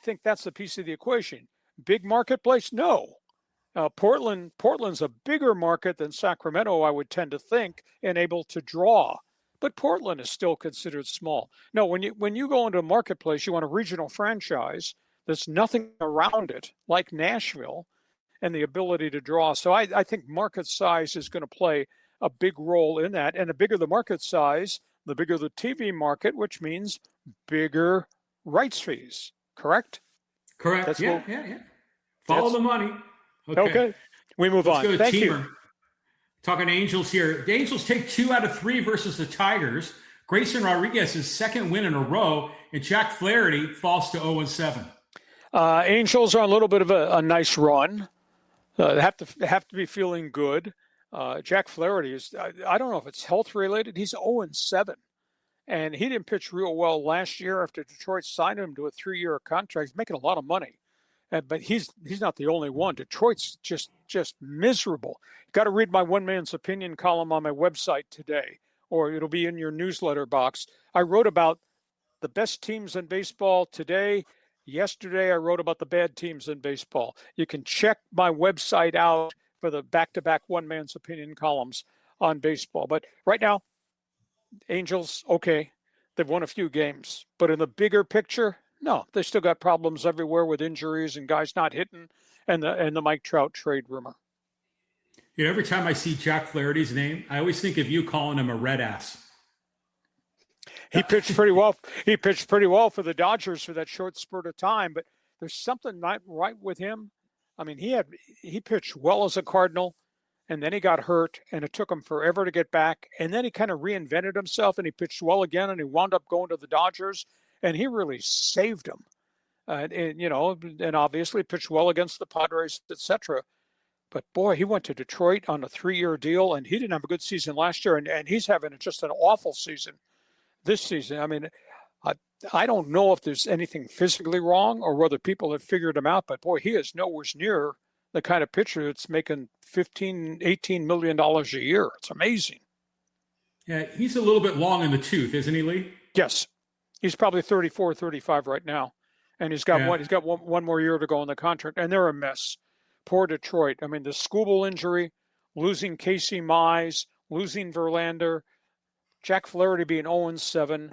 think that's the piece of the equation. Big marketplace? No. Portland's a bigger market than Sacramento, I would tend to think, and able to draw. But Portland is still considered small. No, when you go into a marketplace, you want a regional franchise. There's nothing around it like Nashville and the ability to draw. So I think market size is going to play a big role in that. And the bigger the market size, the bigger the TV market, which means bigger rights fees. Correct? Correct. Yeah. Follow the money. Okay. We move on. Thank you. Talking Angels here. The Angels take 2 out of 3 versus the Tigers. Grayson Rodriguez's second win in a row, and Jack Flaherty falls to 0-7. Angels are on a little bit of a nice run. Have to be feeling good. Jack Flaherty is, I don't know if it's health related. He's 0-7. And he didn't pitch real well last year after Detroit signed him to a 3-year contract. He's making a lot of money. But he's not the only one. Detroit's just miserable. Got to read my one man's opinion column on my website today, or it'll be in your newsletter box. I wrote about the best teams in baseball today. Yesterday, I wrote about the bad teams in baseball. You can check my website out for the back-to-back one man's opinion columns on baseball. But right now, Angels, okay, they've won a few games. But in the bigger picture, no, they still got problems everywhere with injuries and guys not hitting and the Mike Trout trade rumor. Every time I see Jack Flaherty's name, I always think of you calling him a red ass. He pitched pretty well. He pitched pretty well for the Dodgers for that short spurt of time, but there's something not right with him. I mean, he pitched well as a Cardinal, and then he got hurt, and it took him forever to get back. And then he kind of reinvented himself, and he pitched well again, and he wound up going to the Dodgers. And he really saved him, and obviously pitched well against the Padres, etc. But boy, he went to Detroit on a 3-year deal, and he didn't have a good season last year, and he's having just an awful season this season. I mean, I don't know if there's anything physically wrong or whether people have figured him out, but boy, he is nowhere near the kind of pitcher that's making $15, $18 million a year. It's amazing. Yeah, he's a little bit long in the tooth, isn't he, Lee? Yes. He's probably 34, 35 right now. And he's got one more year to go on the contract. And they're a mess. Poor Detroit. I mean, the Skubal injury, losing Casey Mize, losing Verlander, Jack Flaherty being 0-7,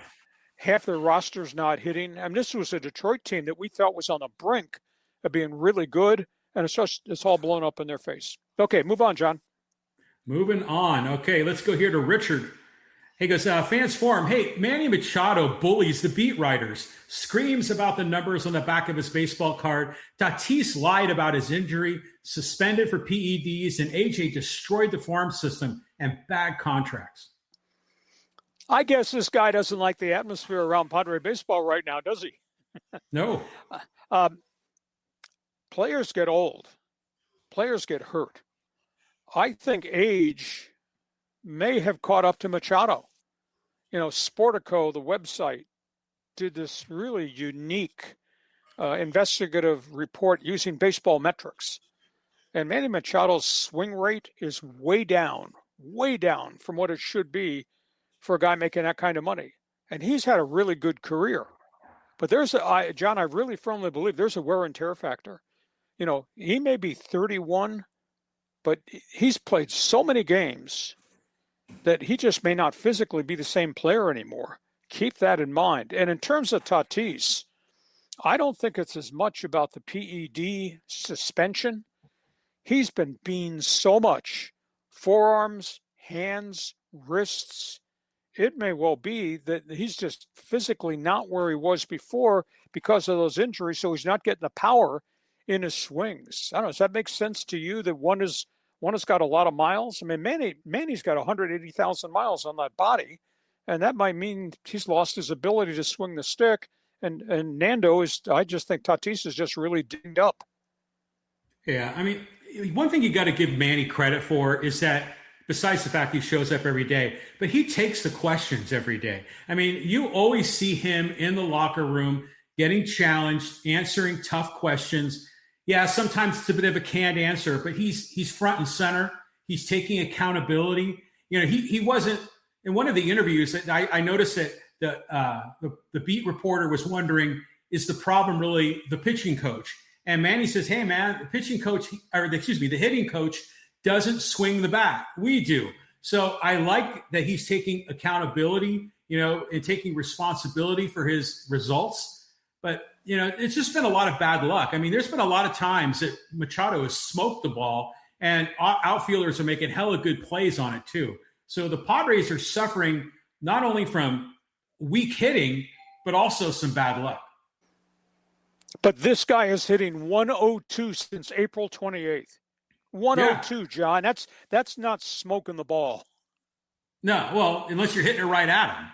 half their roster's not hitting. I mean, this was a Detroit team that we thought was on the brink of being really good, and it's all blown up in their face. Okay, move on, John. Moving on. Okay, let's go here to Richard. He goes, fans forum, hey, Manny Machado bullies the beat writers, screams about the numbers on the back of his baseball card. Tatis lied about his injury, suspended for PEDs, and AJ destroyed the farm system and bad contracts. I guess this guy doesn't like the atmosphere around Padre baseball right now, does he? No. Players get old. Players get hurt. I think age may have caught up to Machado. You know, Sportico, the website, did this really unique investigative report using baseball metrics. And Manny Machado's swing rate is way down from what it should be for a guy making that kind of money. And he's had a really good career. But John, I really firmly believe there's a wear and tear factor. You know, he may be 31, but he's played so many games that he just may not physically be the same player anymore. Keep that in mind. And in terms of Tatis, I don't think it's as much about the PED suspension. He's been beaten so much. Forearms, hands, wrists. It may well be that he's just physically not where he was before because of those injuries, so he's not getting the power in his swings. I don't know, does that make sense to you that one has got a lot of miles? I mean, Manny's got 180,000 miles on that body, and that might mean he's lost his ability to swing the stick. And Nando I just think Tatis is just really dinged up. Yeah, I mean, one thing you got to give Manny credit for is that besides the fact he shows up every day, but he takes the questions every day. I mean, you always see him in the locker room getting challenged, answering tough questions. Yeah, sometimes it's a bit of a canned answer, but he's front and center. He's taking accountability. You know, he wasn't in one of the interviews that I noticed that the beat reporter was wondering, is the problem really the pitching coach? And Manny says, hey man, the hitting coach doesn't swing the bat. We do. So I like that he's taking accountability, you know, and taking responsibility for his results. But, you know, it's just been a lot of bad luck. I mean, there's been a lot of times that Machado has smoked the ball and outfielders are making hella good plays on it too. So the Padres are suffering not only from weak hitting, but also some bad luck. But this guy is hitting 102 since April 28th. 102, yeah. John. That's not smoking the ball. No, well, unless you're hitting it right at him.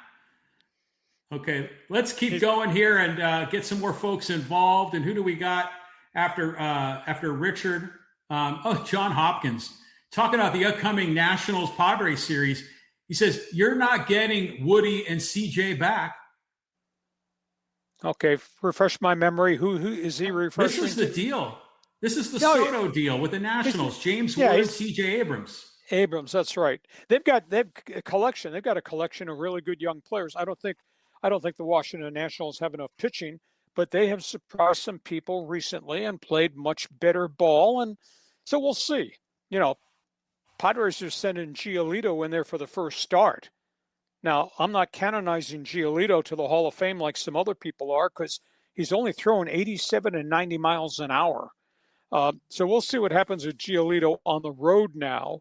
Okay, let's keep going here and get some more folks involved. And who do we got after Richard? John Hopkins. Talking about the upcoming Nationals Padres series. He says, you're not getting Woody and CJ back. Okay, refresh my mememory. Who is he refreshing? This is the deal. This is the Soto deal with the Nationals. James Wood, CJ Abrams. Abrams, that's right. They've got a collection. They've got a collection of really good young players. I don't think the Washington Nationals have enough pitching, but they have surprised some people recently and played much better ball. And so we'll see. You know, Padres are sending Giolito in there for the first start. Now, I'm not canonizing Giolito to the Hall of Fame like some other people are because he's only throwing 87 and 90 miles an hour. So we'll see what happens with Giolito on the road now.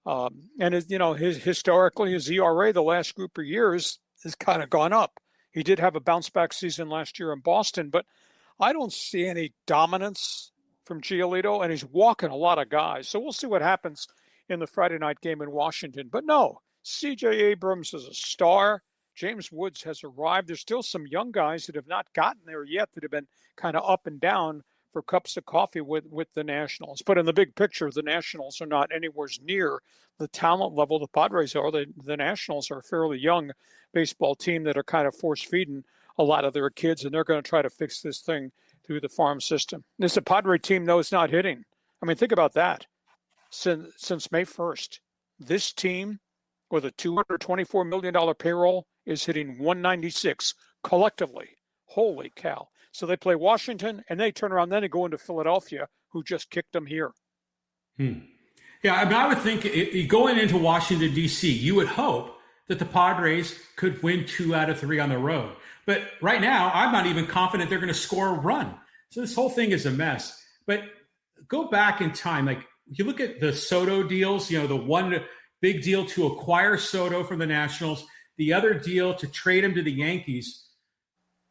And historically, his ERA the last group of years has kind of gone up. He did have a bounce back season last year in Boston, but I don't see any dominance from Giolito, and he's walking a lot of guys. So we'll see what happens in the Friday night game in Washington. But no, CJ Abrams is a star. James Woods has arrived. There's still some young guys that have not gotten there yet that have been kind of up and down for cups of coffee with the Nationals. But in the big picture, the Nationals are not anywhere near the talent level the Padres are. The Nationals are a fairly young baseball team that are kind of force-feeding a lot of their kids, and they're going to try to fix this thing through the farm system. This is a Padre team, though, it's not hitting. I mean, think about that. Since May 1st, this team with a $224 million payroll is hitting 196 collectively. Holy cow. So they play Washington, and they turn around then and go into Philadelphia, who just kicked them here. Yeah, I mean, I would think going into Washington, D.C., you would hope that the Padres could win 2 out of 3 on the road. But right now, I'm not even confident they're going to score a run. So this whole thing is a mess. But go back in time. Like, you look at the Soto deals, you know, the one big deal to acquire Soto from the Nationals. the other deal to trade him to the Yankees.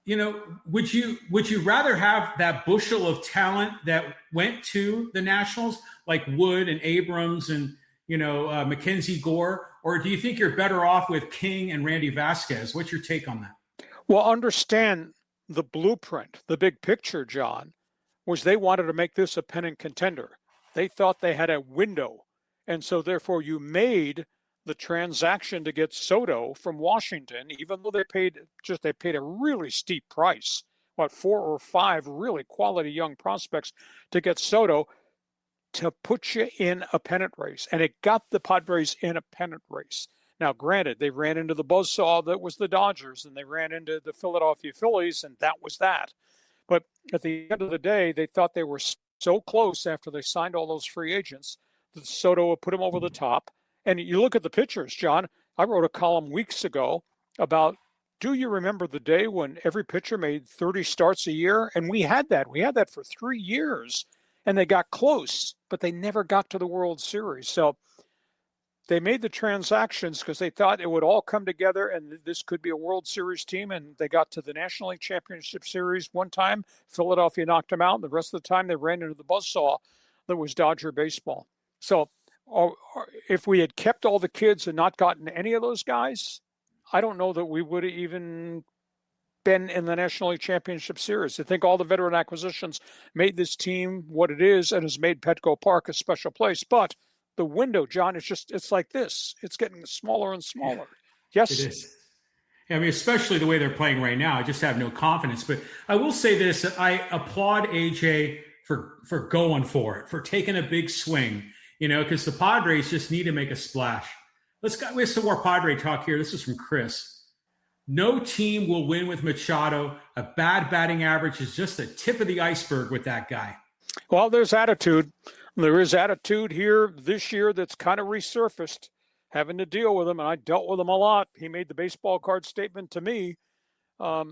Would you rather have that bushel of talent that went to the Nationals, like Wood and Abrams and Mackenzie Gore, or do you think you're better off with King and Randy Vasquez? What's your take on that? Well, understand the blueprint, the big picture, John, was they wanted to make this a pennant contender. They thought they had a window, and so therefore you made the transaction to get Soto from Washington, even though they paid a really steep price, 4 or 5 really quality young prospects to get Soto to put you in a pennant race. And it got the Padres in a pennant race. Now, granted, they ran into the buzzsaw that was the Dodgers, and they ran into the Philadelphia Phillies, and that was that. But at the end of the day, they thought they were so close after they signed all those free agents that Soto would put them over the top. And you look at the pitchers, John. I wrote a column weeks ago about, do you remember the day when every pitcher made 30 starts a year? And we had that. We had that for 3 years. And they got close, but they never got to the World Series. So they made the transactions because they thought it would all come together and this could be a World Series team. And they got to the National League Championship Series one time. Philadelphia knocked them out. And the rest of the time, they ran into the buzzsaw that was Dodger baseball. So if we had kept all the kids and not gotten any of those guys, I don't know that we would have even been in the National League Championship Series. I think all the veteran acquisitions made this team what it is and has made Petco Park a special place. But the window, John, it's like this. It's getting smaller and smaller. Yes. It is. I mean, especially the way they're playing right now. I just have no confidence. But I will say this. I applaud AJ for going for it, for taking a big swing. Because the Padres just need to make a splash. We have some more Padre talk here. This is from Chris. No team will win with Machado. A bad batting average is just the tip of the iceberg with that guy. Well, there's attitude. There is attitude here this year that's kind of resurfaced, having to deal with him, and I dealt with him a lot. He made the baseball card statement to me. I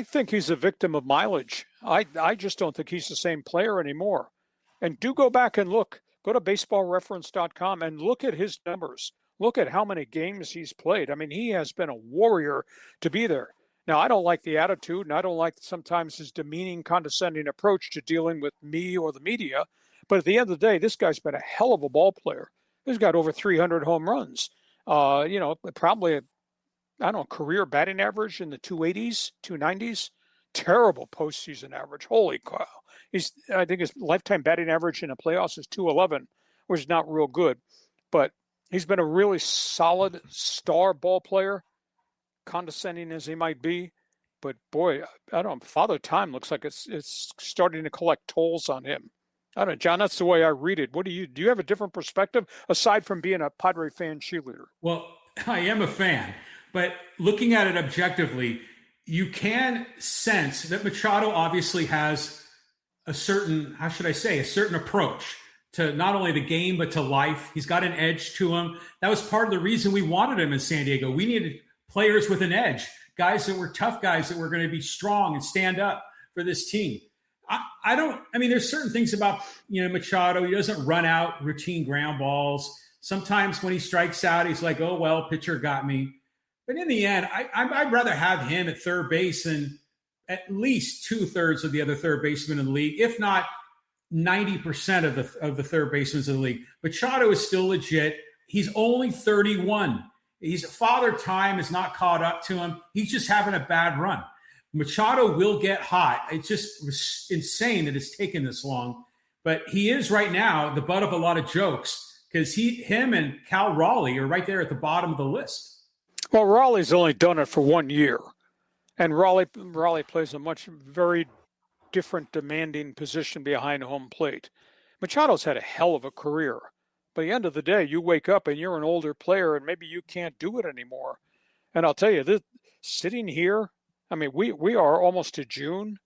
think he's a victim of mileage. I just don't think he's the same player anymore. And do go back and look. Go to baseballreference.com and look at his numbers. Look at how many games he's played. I mean, he has been a warrior to be there. Now, I don't like the attitude, and I don't like sometimes his demeaning, condescending approach to dealing with me or the media. But at the end of the day, this guy's been a hell of a ball player. He's got over 300 home runs. Probably, career batting average in the 280s, 290s. Terrible postseason average. Holy cow. I think his lifetime batting average in the playoffs is 211, which is not real good. But he's been a really solid star ball player, condescending as he might be. But boy, I don't know, Father Time looks like it's starting to collect tolls on him. I don't know, John, that's the way I read it. Do you have a different perspective aside from being a Padre fan cheerleader? Well, I am a fan, but looking at it objectively, you can sense that Machado obviously has a certain approach to not only the game, but to life. He's got an edge to him. That was part of the reason we wanted him in San Diego. We needed players with an edge, guys that were tough guys that were going to be strong and stand up for this team. There's certain things about, Machado. He doesn't run out routine ground balls. Sometimes when he strikes out, he's like, oh, well, pitcher got me. But in the end, I'd rather have him at third base than at least 2/3 of the other third basemen in the league, if not 90% of the third basemen in the league. Machado is still legit. He's only 31. Father Time is not caught up to him. He's just having a bad run. Machado will get hot. It's just insane that it's taken this long. But he is right now the butt of a lot of jokes because him and Cal Raleigh are right there at the bottom of the list. Well, Raleigh's only done it for 1 year. And Raleigh plays a very different, demanding position behind home plate. Machado's had a hell of a career. But at the end of the day, you wake up and you're an older player and maybe you can't do it anymore. And I'll tell you, sitting here, we are almost to June,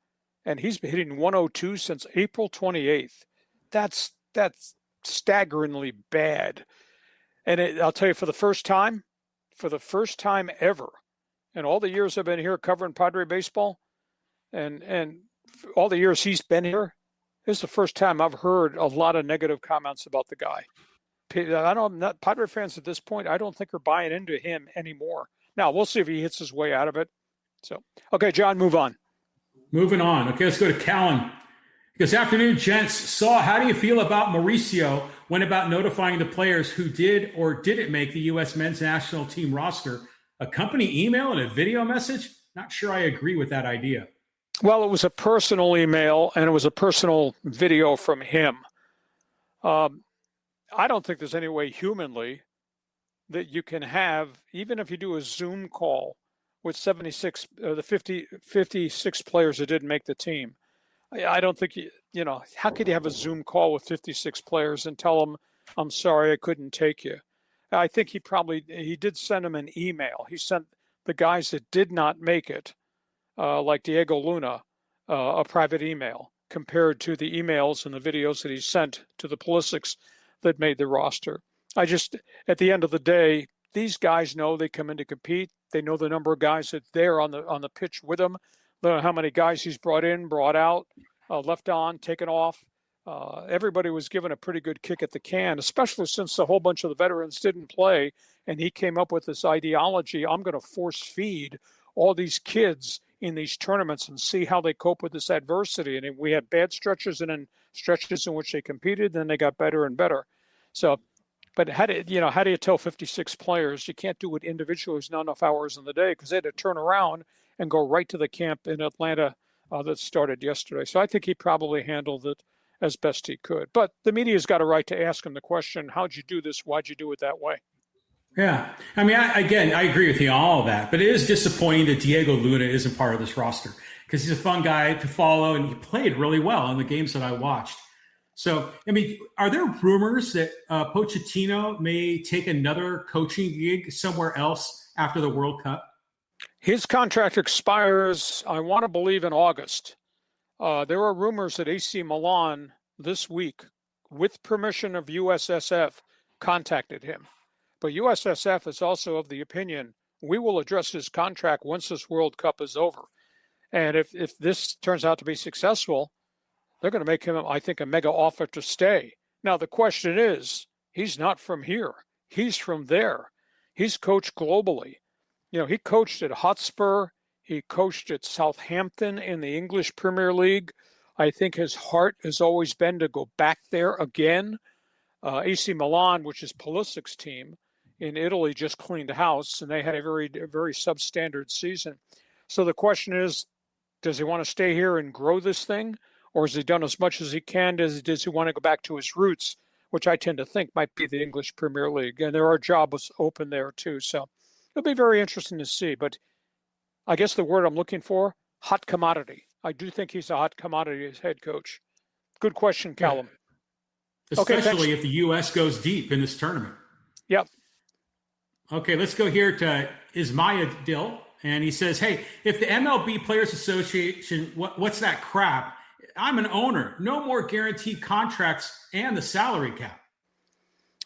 and he's been hitting 102 since April 28th. That's staggeringly bad. And I'll tell you, for the first time ever, in all the years I've been here covering Padre baseball, and all the years he's been here, this is the first time I've heard a lot of negative comments about the guy. I don't, not Padre fans at this point, I don't think are buying into him anymore. Now, we'll see if he hits his way out of it. So, okay, John, move on. Moving on. Okay, let's go to Callan. Because afternoon, gents, how do you feel about Mauricio went about notifying the players who did or didn't make the U.S. men's national team roster? A company email and a video message? Not sure I agree with that idea. Well, it was a personal email and it was a personal video from him. I don't think there's any way humanly that you can have, even if you do a Zoom call with 56 players that didn't make the team. I don't think, how could you have a Zoom call with 56 players and tell them, I'm sorry, I couldn't take you? I think he did send them an email. He sent the guys that did not make it, like Diego Luna, a private email compared to the emails and the videos that he sent to the Pulisic's that made the roster. At the end of the day, these guys know they come in to compete. They know the number of guys that they're on the pitch with them. They know how many guys he's brought in, brought out, left on, taken off. Everybody was given a pretty good kick at the can, especially since a whole bunch of the veterans didn't play. And he came up with this ideology, I'm going to force feed all these kids in these tournaments and see how they cope with this adversity. And we had bad stretches and then stretches in which they competed, then they got better and better. So, but how do you tell 56 players you can't do it individually? There's not enough hours in the day, because they had to turn around and go right to the camp in Atlanta that started yesterday. So I think he probably handled it as best he could. But the media's got a right to ask him the question, how'd you do this? Why'd you do it that way? Yeah. I mean, I agree with you on all of that, but it is disappointing that Diego Luna isn't part of this roster, because he's a fun guy to follow and he played really well in the games that I watched. So, I mean, are there rumors that Pochettino may take another coaching gig somewhere else after the World Cup? His contract expires, I want to believe, in August. There are rumors that AC Milan this week, with permission of USSF, contacted him. But USSF is also of the opinion, we will address his contract once this World Cup is over. And if this turns out to be successful, they're going to make him, I think, a mega offer to stay. Now, the question is, he's not from here. He's from there. He's coached globally. He coached at Hotspur. He coached at Southampton in the English Premier League. I think his heart has always been to go back there again. AC Milan, which is Pulisic's team in Italy, just cleaned house, and they had a very, very substandard season. So the question is, does he want to stay here and grow this thing? Or has he done as much as he can? Does he want to go back to his roots, which I tend to think might be the English Premier League? And there are jobs open there too. So it'll be very interesting to see. But I guess the word I'm looking for, hot commodity. I do think he's a hot commodity as head coach. Good question, Callum. Yeah. Especially if the U.S. goes deep in this tournament. Yep. Okay, let's go here to Ismaya Dill. And he says, hey, if the MLB Players Association, what's that crap? I'm an owner. No more guaranteed contracts and the salary cap.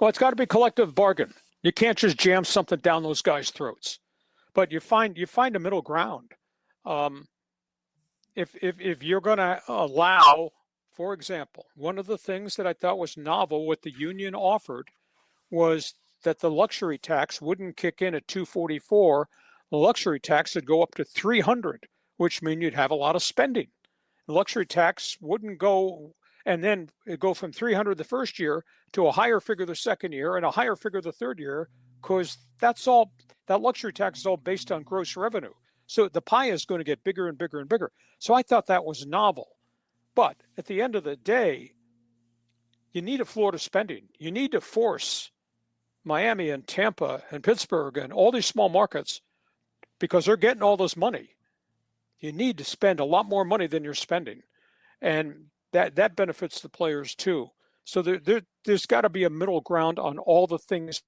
Well, it's got to be collective bargain. You can't just jam something down those guys' throats. But you find a middle ground. If you're going to allow, for example, one of the things that I thought was novel, what the union offered, was that the luxury tax wouldn't kick in at 244. The luxury tax would go up to 300, which means you'd have a lot of spending. The luxury tax wouldn't go, and then it'd go from 300 the first year to a higher figure the second year and a higher figure the third year, because that luxury tax is all based on gross revenue. So the pie is going to get bigger and bigger and bigger. So I thought that was novel. But at the end of the day, you need a floor to spending. You need to force Miami and Tampa and Pittsburgh and all these small markets, because they're getting all this money. You need to spend a lot more money than you're spending. And that benefits the players too. So there's got to be a middle ground on all the things.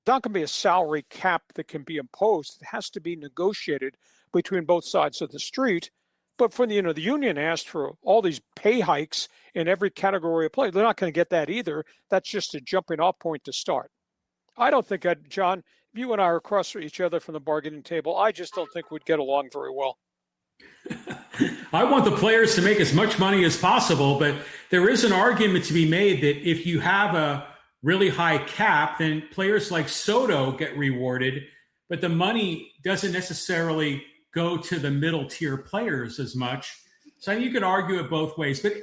It's not going to be a salary cap that can be imposed. It has to be negotiated between both sides of the street. But for the union asked for all these pay hikes in every category of play. They're not going to get that either. That's just a jumping off point to start. I don't think, John, if you and I are across from each other from the bargaining table, I just don't think we'd get along very well. I want the players to make as much money as possible, but there is an argument to be made that if you have really high cap, then players like Soto get rewarded, but the money doesn't necessarily go to the middle tier players as much. So you could argue it both ways. But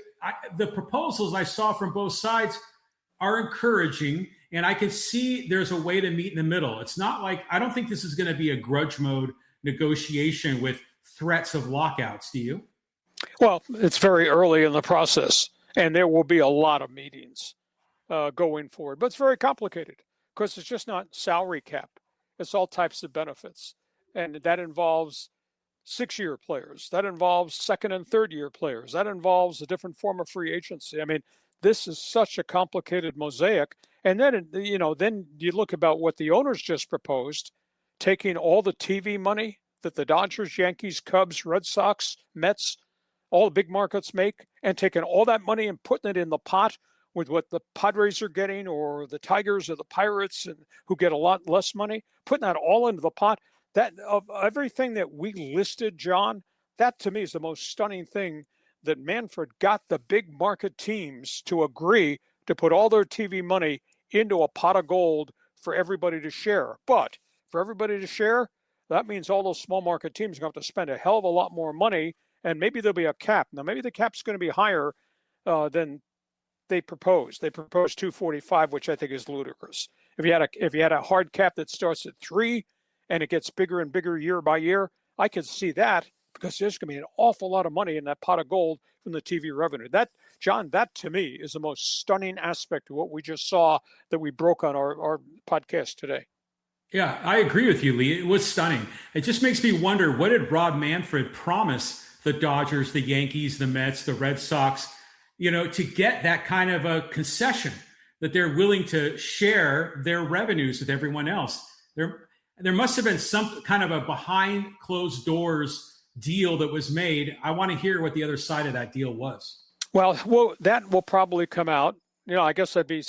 the proposals I saw from both sides are encouraging, and I can see there's a way to meet in the middle. It's not like, I don't think this is going to be a grudge mode negotiation with threats of lockouts. Do you? Well, it's very early in the process, and there will be a lot of meetings going forward. But it's very complicated because it's just not salary cap. It's all types of benefits. And that involves 6-year players. That involves 2nd and 3rd year players. That involves a different form of free agency. I mean, this is such a complicated mosaic. And then, then you look about what the owners just proposed, taking all the TV money that the Dodgers, Yankees, Cubs, Red Sox, Mets, all the big markets make, and taking all that money and putting it in the pot with what the Padres are getting, or the Tigers or the Pirates, and who get a lot less money, putting that all into the pot. That, of everything that we listed, John, that to me is the most stunning thing, that Manfred got the big market teams to agree to put all their TV money into a pot of gold for everybody to share. But for everybody to share, that means all those small market teams are going to have to spend a hell of a lot more money, and maybe there'll be a cap. Now, maybe the cap's going to be higher than they proposed. They proposed 245, which I think is ludicrous. If you had a hard cap that starts at 3 and it gets bigger and bigger year by year, I could see that, because there's going to be an awful lot of money in that pot of gold from the TV revenue. That, John, that to me is the most stunning aspect of what we just saw that we broke on our podcast today. Yeah, I agree with you, Lee. It was stunning. It just makes me wonder, what did Rob Manfred promise the Dodgers, the Yankees, the Mets, the Red Sox, to get that kind of a concession that they're willing to share their revenues with everyone else? There must have been some kind of a behind closed doors deal that was made. I want to hear what the other side of that deal was. Well, that will probably come out. I guess I'd be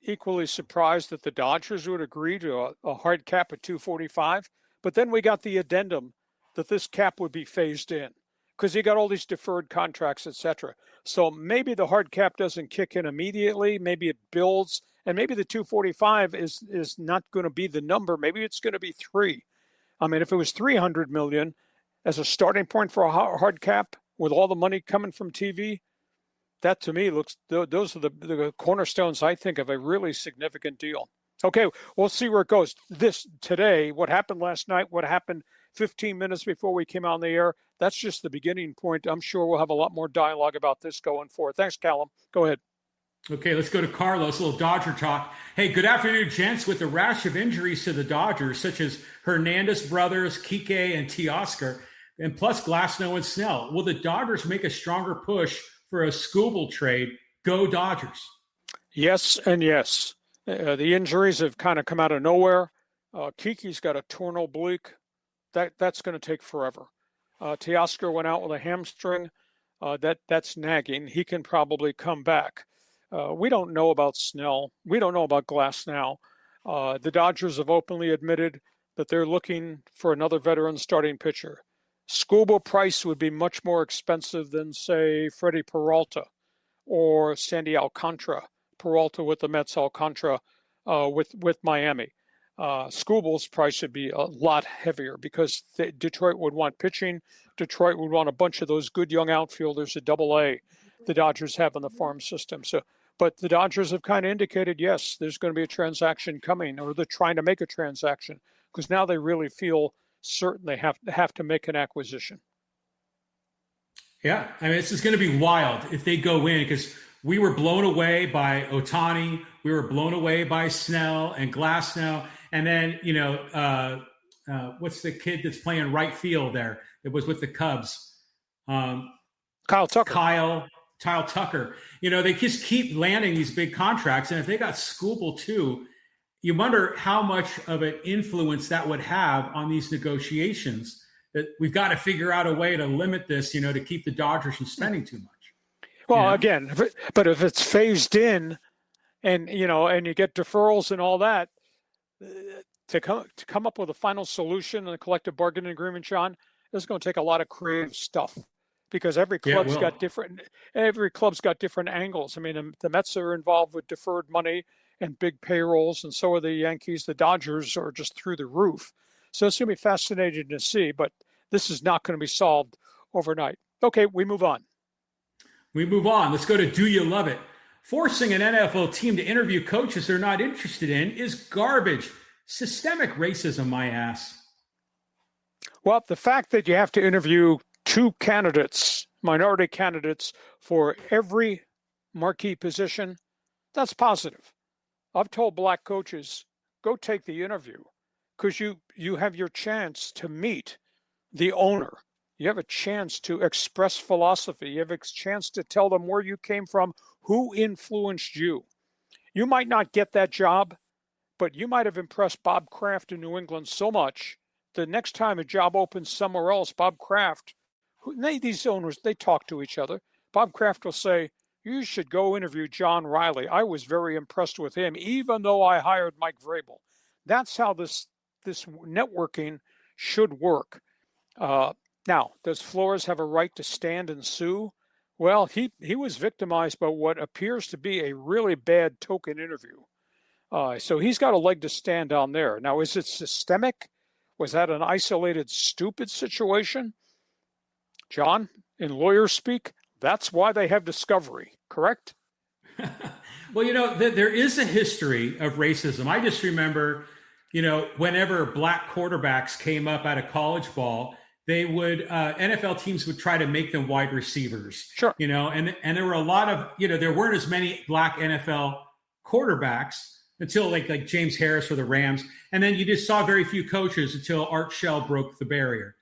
equally surprised that the Dodgers would agree to a hard cap at 245. But then we got the addendum that this cap would be phased in, because you got all these deferred contracts, et cetera. So maybe the hard cap doesn't kick in immediately. Maybe it builds, and maybe the 245 is not going to be the number. Maybe it's going to be 3. I mean, if it was 300 million as a starting point for a hard cap with all the money coming from TV, that to me looks, those are the cornerstones, I think, of a really significant deal. Okay, we'll see where it goes. This today, what happened last night, what happened 15 minutes before we came on the air, that's just the beginning point. I'm sure we'll have a lot more dialogue about this going forward. Thanks, Callum. Go ahead. Okay, let's go to Carlos, a little Dodger talk. Hey, good afternoon, gents. With a rash of injuries to the Dodgers, such as Hernandez brothers, Kike and Teoscar, and plus Glasnow and Snell, will the Dodgers make a stronger push for a Skubal trade? Go Dodgers. Yes and yes. The injuries have kind of come out of nowhere. Kiki's got a torn oblique. That's going to take forever. Teoscar went out with a hamstring. That's nagging. He can probably come back. We don't know about Snell. We don't know about Glasnow. The Dodgers have openly admitted that they're looking for another veteran starting pitcher. Skubal Price would be much more expensive than, say, Freddie Peralta or Sandy Alcantara. Peralta with the Mets, Alcantara with Miami. Skubal's price would be a lot heavier, because Detroit would want pitching. Detroit would want a bunch of those good young outfielders at AA the Dodgers have in the farm system. But the Dodgers have kind of indicated, yes, there's going to be a transaction coming, or they're trying to make a transaction, because now they really feel certain they have to make an acquisition. Yeah, I mean, this is going to be wild if they go in, because we were blown away by Ohtani, we were blown away by Snell and Glasnow, and then what's the kid that's playing right field there? It was with the Cubs. Kyle Tucker. They just keep landing these big contracts, and if they got Skubal too, you wonder how much of an influence that would have on these negotiations. That we've got to figure out a way to limit this, to keep the Dodgers from spending too much. Well, again, but if it's phased in, and you get deferrals and all that, to come up with a final solution and a collective bargaining agreement, John, this is going to take a lot of creative stuff, because every club's got different angles. I mean, the Mets are involved with deferred money, and big payrolls, and so are the Yankees. The Dodgers are just through the roof. So it's going to be fascinating to see, but this is not going to be solved overnight. Okay, we move on. Let's go to Do You Love It? Forcing an NFL team to interview coaches they're not interested in is garbage. Systemic racism, my ass. Well, the fact that you have to interview two candidates, minority candidates, for every marquee position, that's positive. I've told black coaches, go take the interview, because you have your chance to meet the owner. You have a chance to express philosophy. You have a chance to tell them where you came from, who influenced you. You might not get that job, but you might have impressed Bob Kraft in New England so much, the next time a job opens somewhere else, Bob Kraft, these owners, they talk to each other. Bob Kraft will say, you should go interview John Riley. I was very impressed with him, even though I hired Mike Vrabel. That's how this networking should work. Now, does Flores have a right to stand and sue? Well, he was victimized by what appears to be a really bad token interview. So he's got a leg to stand on there. Now, is it systemic? Was that an isolated, stupid situation? John, in lawyer speak, that's why they have discovery, correct? Well, there is a history of racism. I just remember, whenever black quarterbacks came up out of college ball, they would NFL teams would try to make them wide receivers. Sure. And there were a lot of, there weren't as many black NFL quarterbacks until like James Harris for the Rams. And then you just saw very few coaches until Art Shell broke the barrier.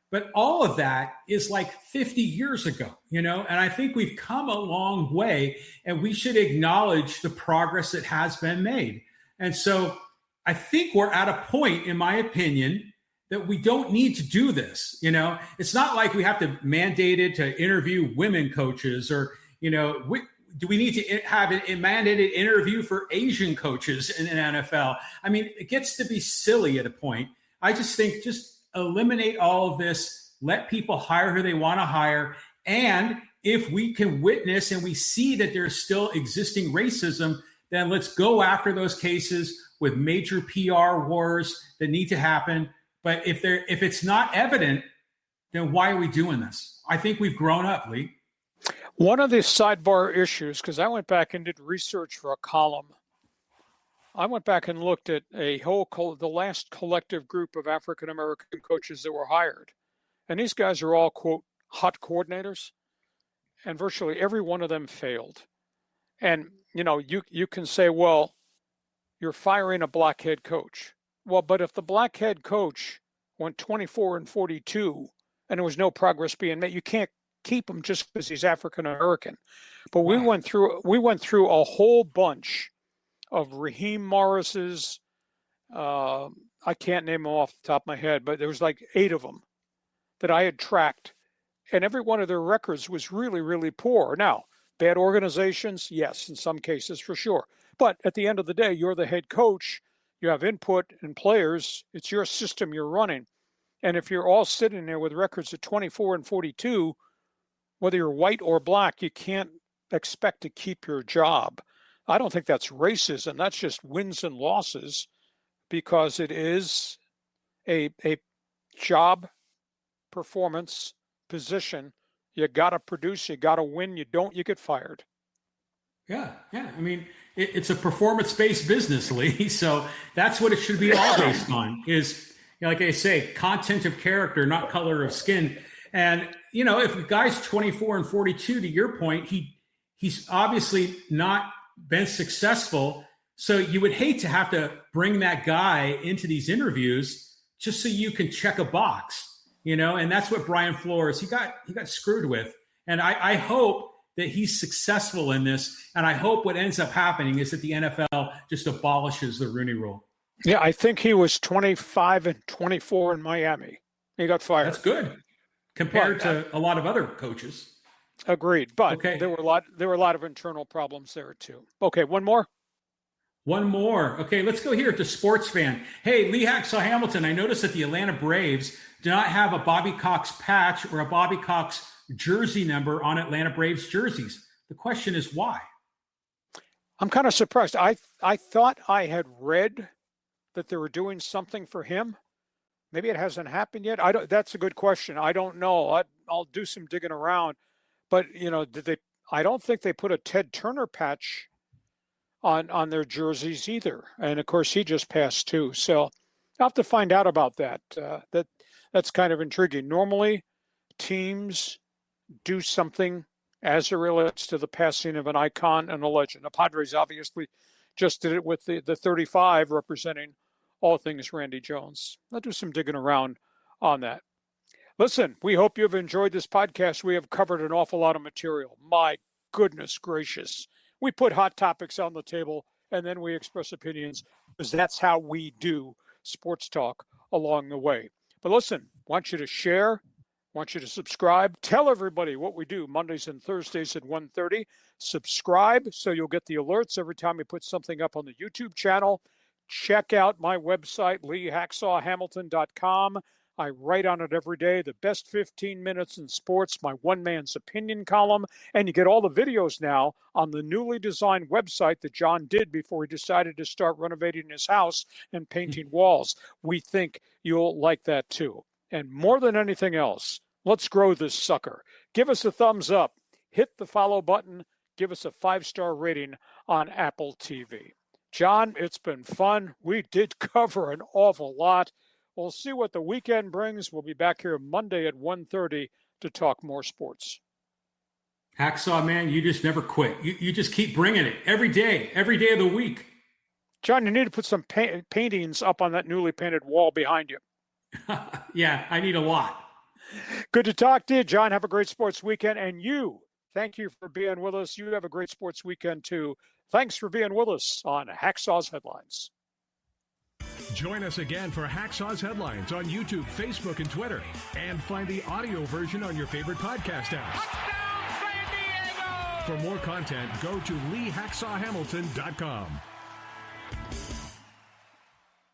But all of that is like 50 years ago, and I think we've come a long way, and we should acknowledge the progress that has been made. And so I think we're at a point, in my opinion, that we don't need to do this. It's not like we have to mandate it to interview women coaches, or, do we need to have a mandated interview for Asian coaches in an NFL? I mean, it gets to be silly at a point. I just think just eliminate all of this, let people hire who they want to hire. And if we can witness and we see that there's still existing racism, then let's go after those cases with major PR wars that need to happen. But if it's not evident, then why are we doing this? I think we've grown up, Lee. One of the sidebar issues, because I went back and did research for a column, I went back and looked at the last collective group of African-American coaches that were hired. And these guys are all, quote, hot coordinators. And virtually every one of them failed. And, you can say, well, you're firing a black head coach. Well, but if the black head coach went 24-42 and there was no progress being made, you can't keep him just because he's African-American. But we went through a whole bunch of Raheem Morris's, I can't name them off the top of my head, but there was like 8 of them that I had tracked. And every one of their records was really, really poor. Now, bad organizations, yes, in some cases for sure. But at the end of the day, you're the head coach. You have input in players. It's your system you're running. And if you're all sitting there with records of 24-42, whether you're white or black, you can't expect to keep your job. I don't think that's racism. That's just wins and losses, because it is a job performance position. You got to produce, you got to win. You don't, you get fired. Yeah. I mean, it's a performance-based business, Lee. So that's what it should be all based on is, like I say, content of character, not color of skin. And, if a guy's 24-42, to your point, he's obviously not been successful. So you would hate to have to bring that guy into these interviews just so you can check a box, and that's what Brian Flores, he got screwed with. And I hope that he's successful in this. And I hope what ends up happening is that the NFL just abolishes the Rooney Rule. Yeah, I think he was 25-24 in Miami. He got fired. That's good compared to a lot of other coaches. Agreed. But there were a lot of internal problems there too. Okay, one more. Okay, let's go here to Sports Fan. Hey, Lee Hacksaw Hamilton, I noticed that the Atlanta Braves do not have a Bobby Cox patch or a Bobby Cox jersey number on Atlanta Braves jerseys. The question is why? I'm kind of surprised. I thought I had read that they were doing something for him. Maybe it hasn't happened yet. That's a good question. I don't know. I'll do some digging around. But, did they? I don't think they put a Ted Turner patch on their jerseys either. And of course, he just passed too. So I'll have to find out about that. That's kind of intriguing. Normally, teams do something as it relates to the passing of an icon and a legend. The Padres obviously just did it with the 35 representing all things Randy Jones. I'll do some digging around on that. Listen, we hope you've enjoyed this podcast. We have covered an awful lot of material. My goodness gracious. We put hot topics on the table and then we express opinions because that's how we do sports talk along the way. But listen, want you to share, want you to subscribe. Tell everybody what we do Mondays and Thursdays at 1:30. Subscribe so you'll get the alerts every time we put something up on the YouTube channel. Check out my website, LeeHacksawHamilton.com. I write on it every day, the best 15 minutes in sports, my one man's opinion column. And you get all the videos now on the newly designed website that John did before he decided to start renovating his house and painting walls. We think you'll like that too. And more than anything else, let's grow this sucker. Give us a thumbs up, hit the follow button, give us a 5-star rating on Apple TV. John, it's been fun. We did cover an awful lot. We'll see what the weekend brings. We'll be back here Monday at 1:30 to talk more sports. Hacksaw, man, you just never quit. You just keep bringing it every day of the week. John, you need to put some paintings up on that newly painted wall behind you. Yeah, I need a lot. Good to talk to you, John. Have a great sports weekend. And you, thank you for being with us. You have a great sports weekend, too. Thanks for being with us on Hacksaw's Headlines. Join us again for Hacksaw's Headlines on YouTube, Facebook, and Twitter. And find the audio version on your favorite podcast app. Touchdown, San Diego! For more content, go to LeeHacksawHamilton.com.